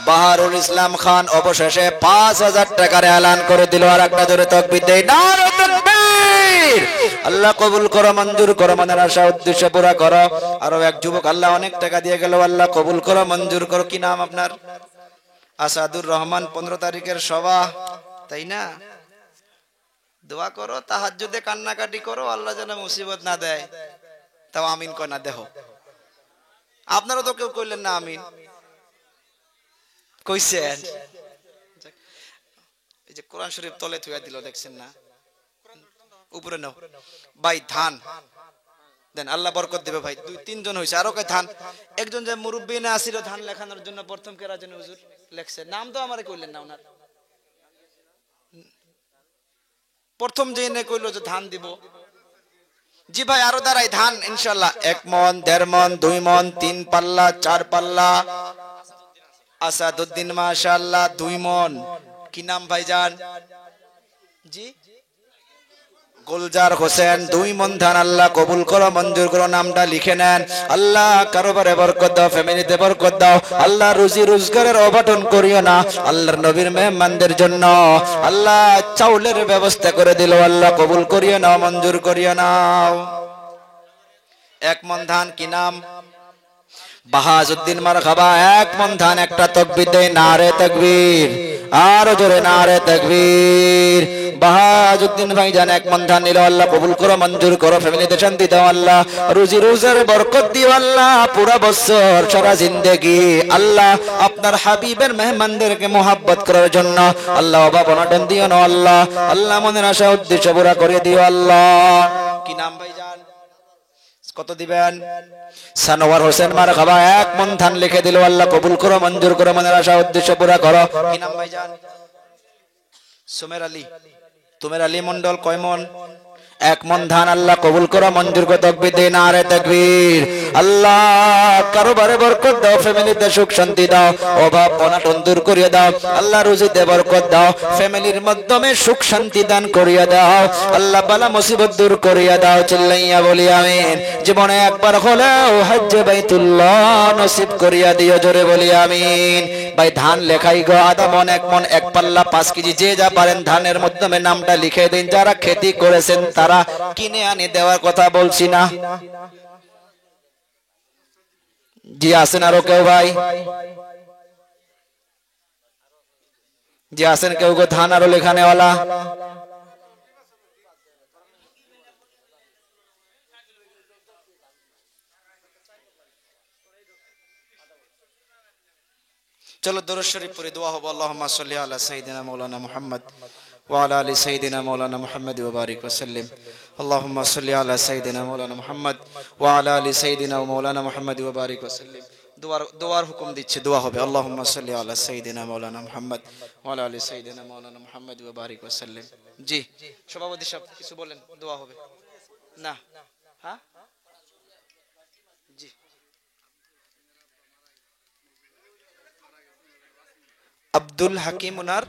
বাহারুল ইসলাম খান অবশেষে 5000 টাকার এলান করে দিল। আর একটা জোরে তাকবীর দেয়, নারে তাকবীর। আল্লাহ কবুল করো, মঞ্জুর করো, মনের আশা উদ্দেশ্য পুরা করো। আরো এক যুবক আল্লাহ অনেক টাকা দিয়ে গেল, আল্লাহ কবুল করো, মঞ্জুর করো। কি নাম আপনার? আসাদুর রহমান। 15 তারিখের সভা, তাই না? দোয়া করো, তাহাজ্জুদে কান্নাকাটি করো, আল্লাহ যেন মুসিবত না দেয়। তাও আমিন কয় না, দেখো আপনারা তো কেউ কইলেন না আমিন, কইছেন। এই যে কোরআন শরীফ তলে থুয়া দিল, দেখছেন না? উপরে নাও ভাই, ধান দেন, আল্লাহ বরকত দিবে। ভাই 2-3 জন হইছে, আরো কয় ধান। একজন যে মুরব্বি না আসিল ধান লেখানোর জন্য, প্রথম কেরা জন হুজুর লেখছে, নাম তো আমারে কইলেন না ওনার। প্রথম যে নে কইলো যে ধান দিব। জি ভাই, আরো দাঁড়াই ধান ইনশাআল্লাহ। 1 মন 1.5 মন 2 মন 3 পাল্লা 4 পাল্লা। আসাদউদ্দিন মাশাআল্লাহ 2 মন। কি নাম ভাইজান? জি গুলজার হোসেন। 2 মন ধান, আল্লাহ কবুল করো, মঞ্জুর করো। নামটা লিখে নেন। আল্লাহ কারোবারে বরকত দাও, ফ্যামিলিতে বরকত দাও। আল্লাহ রুজি রোজগারের অভাটন করিও না। আল্লাহর নবীর মেহমানদের জন্য আল্লাহ চাউলের ব্যবস্থা করে দিল, আল্লাহ কবুল করিও নাও, মঞ্জুর করিও নাও। 1 মন ধান। কি নাম? বাহাজউদ্দিন মারহাবা। 1 মন ধান, একটা তাকবীর দেয়, নারে তাকবীর। আরো জোরে নারে তাকবীর। বাহাজউদ্দিন ভাইজান এক মন ধান নিল, আল্লাহ কবুল করো, মঞ্জুর করো, ফ্যামিলিতে শান্তি দাও আল্লাহ, রুজি রোজগারে বরকত দিও আল্লাহ, পুরা বছর সারা জিন্দেগি আল্লাহ আপনার হাবিবের মেহমানদেরকে মোহাব্বত করার জন্য আল্লাহ অভাব অনটন দিও না আল্লাহ, আল্লাহ মনের আশা উদ্দেশ্য পুরা করে দিও আল্লাহ। কি নাম ভাইজান? কত দিবেন? সানোয়ার হোসেন মারহাবা এক মন ধান লিখে দিল, আল্লাহ কবুল করো, মঞ্জুর করো, মনের আশা উদ্দেশ্য পুরা করো। কি নাম ভাইজান? সুমের আলী। তুমের আলী মন্ডল কয় মন? এক মন ধান, আল্লাহ কবুল করো, মঞ্জুর করো, তাকবীর দেন, নারে তাকবীর। আল্লাহ কারোবারে বরকত দাও, ফ্যামিলিতে সুখ শান্তি দাও, অভাব অনটন দূর করিয়ে দাও আল্লাহ, রুজিতে বরকত দাও, ফ্যামিলির মাধ্যমে সুখ শান্তি দান করিয়ে দাও আল্লাহ, বালা মুসিবত দূর করিয়ে দাও, চিল্লাইয়া বলি আমিন। জীবনে একবার হলেও হজ্জে বাইতুল্লাহ নসিব করিয়া দিও, জোরে বলি আমিন। ভাই ধান লেখাই গো, আধা মন, এক মন, এক পাল্লা, 5 কেজি, যে যা পারেন ধানের মাধ্যমে নামটা লিখে দিন। যারা খেতি করেছেন তারা কিনে আনি দেওয়ার কথা বলছি না। জি আছেন আরো কেউ ভাই? জি আছেন কেউ গো ধান আরো লেখানে ওয়ালা? চলো দরুদ শরীফ পড়ে দোয়া হবে। আল্লাহুম্মা সাল্লি আলা সাইয়্যিদিনা মাওলানা মুহাম্মদ ওয়া আলা আলি সাইয়্যিদিনা মাওলানা মুহাম্মদ ওয়া বারিক ওয়া সাল্লিম। আল্লাহুম্মা সাল্লি আলা সাইয়্যিদিনা মাওলানা মুহাম্মদ ওয়া আলা আলি সাইয়্যিদিনা মাওলানা মুহাম্মদ ওয়া বারিক ওয়া সাল্লিম। দোয়ার হুকুম দিচ্ছে, দোয়া হবে। আল্লাহুম্মা সাল্লি আলা সাইয়্যিদিনা মাওলানা মুহাম্মদ ওয়া আলা আলি সাইয়্যিদিনা মাওলানা মুহাম্মদ ওয়া বারিক ওয়া সাল্লিম। জি সভাপতি সাহেব কিছু বলেন, দোয়া হবে না? হ্যাঁ জি। আব্দুল হাকিম ওনার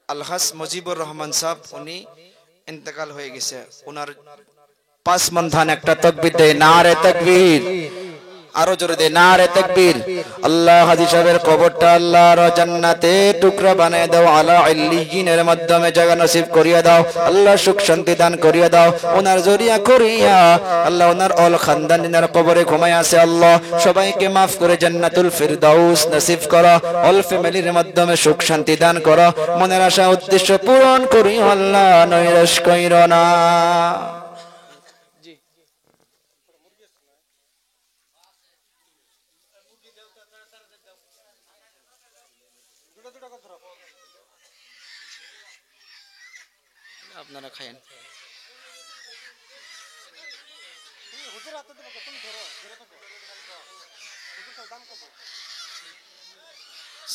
আলহাস মুজিবুর রহমান সাহেব, উনি ইন্তেকাল হয়ে গেছে। ওনার 5 মন ধান, একটা তাকবীর দে, নারে তাকবীর। আরো জোরে দে, নারে তাকবীর। আল্লাহ হাজী সাহেবের কবরটা আল্লাহর জান্নাতে টুকরা বানায় দাও, আলা ইল্লিয়িনের মাধ্যমে জায়গা নসিব করিয়া দাও আল্লাহ, সুখ শান্তি দান করিয়া দাও ওনার জরিয়া করিয়া আল্লাহ। ওনার অল খানদানিনার কবরে ঘুমায় আছে আল্লাহ, সবাইকে মাফ করে জান্নাতুল ফিরদাউস নসিব করো, অল ফ্যামিলির মাধ্যমে সুখ শান্তি দান করো, মনের আশা উদ্দেশ্য পূরণ করিও আল্লাহ, নৈরাশ কইরো না। আপনারা খায়েন।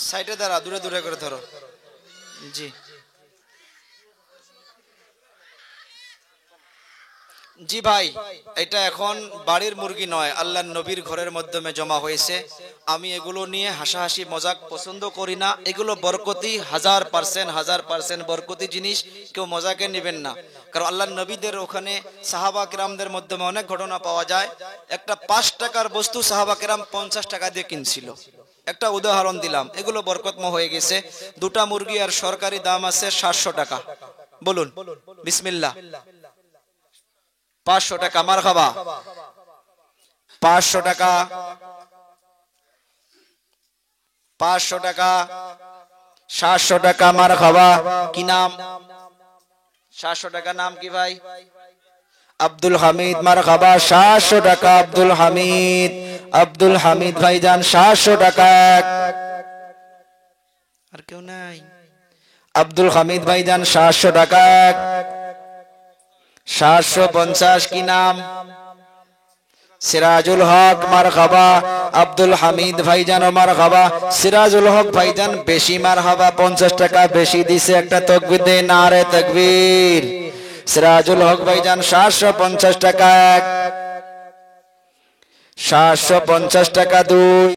সাইডে দাঁড়া, দূরে দূরে করে ধরো। জি জি ভাই, এটা এখন বাড়ির মুরগি নয়, আল্লাহর নবীর ঘরের মাধ্যমে জমা হয়েছে। আমি এগুলো নিয়ে হাসাহাসি মজাক পছন্দ করি না। এগুলো বরকতি, 1000% বরকতি জিনিস, কেউ মজাকে নেবেন না। কারণ আল্লাহর নবীদের ওখানে সাহাবা কিরামদের মাধ্যমে অনেক ঘটনা পাওয়া যায়। একটা 5 টাকার বস্তু সাহাবা কিরাম 50 টাকা দিয়ে কিনছিল। একটা উদাহরণ দিলাম, এগুলো বরকতময় হয়ে গেছে। 2টা মুরগি আর সরকারি দাম আছে 700 টাকা। বলুন বিসমিল্লাহ। 500 টাকা, মারহাবা। 500 টাকা, 500 টাকা, 700 টাকা, মারহাবা। কি নাম? 700 টাকা নাম কি ভাই? আব্দুল হামিদ, মারহাবা। 700 টাকা আব্দুল হামিদ। আব্দুল হামিদ ভাইজান 700 টাকা। আর কেউ নাই? আব্দুল হামিদ ভাইজান 700 টাকা। 750 কি নাম? সিরাজুল হক, মারহাবা। আব্দুল হামিদ ভাইজান মারহাবা। সিরাজুল হক ভাইজান বেশি, মারহাবা। 50 টাকা বেশি দিছে, একটা তাকবীর দে, নারে তাকবীর। সিরাজুল হক ভাইজান 750 টাকা। 750 টাকা 2।